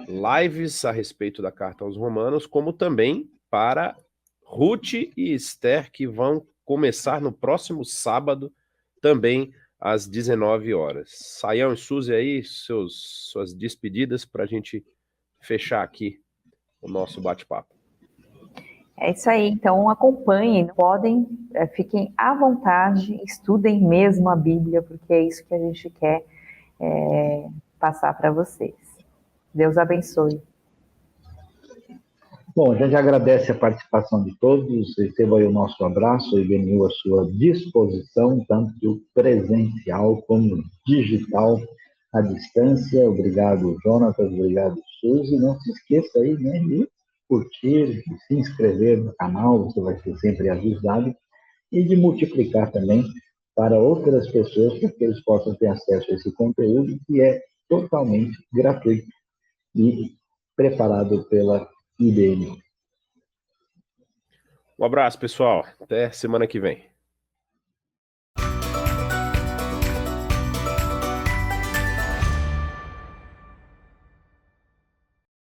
lives a respeito da Carta aos Romanos, como também para Ruth e Esther, que vão começar no próximo sábado, também às 19 horas. Saião e Suzy aí, suas despedidas para a gente fechar aqui o nosso bate-papo. É isso aí, então acompanhem, podem, fiquem à vontade, estudem mesmo a Bíblia, porque é isso que a gente quer passar para vocês. Deus abençoe. Bom, a gente agradece a participação de todos, receba aí o nosso abraço, e IBNU à sua disposição, tanto presencial como digital, à distância. Obrigado, Jonatas, obrigado, Suzy. Não se esqueça aí, né, de curtir, de se inscrever no canal, você vai ser sempre avisado, e de multiplicar também para outras pessoas, para que eles possam ter acesso a esse conteúdo que é totalmente gratuito e preparado pela IBNU. Um abraço, pessoal. Até semana que vem.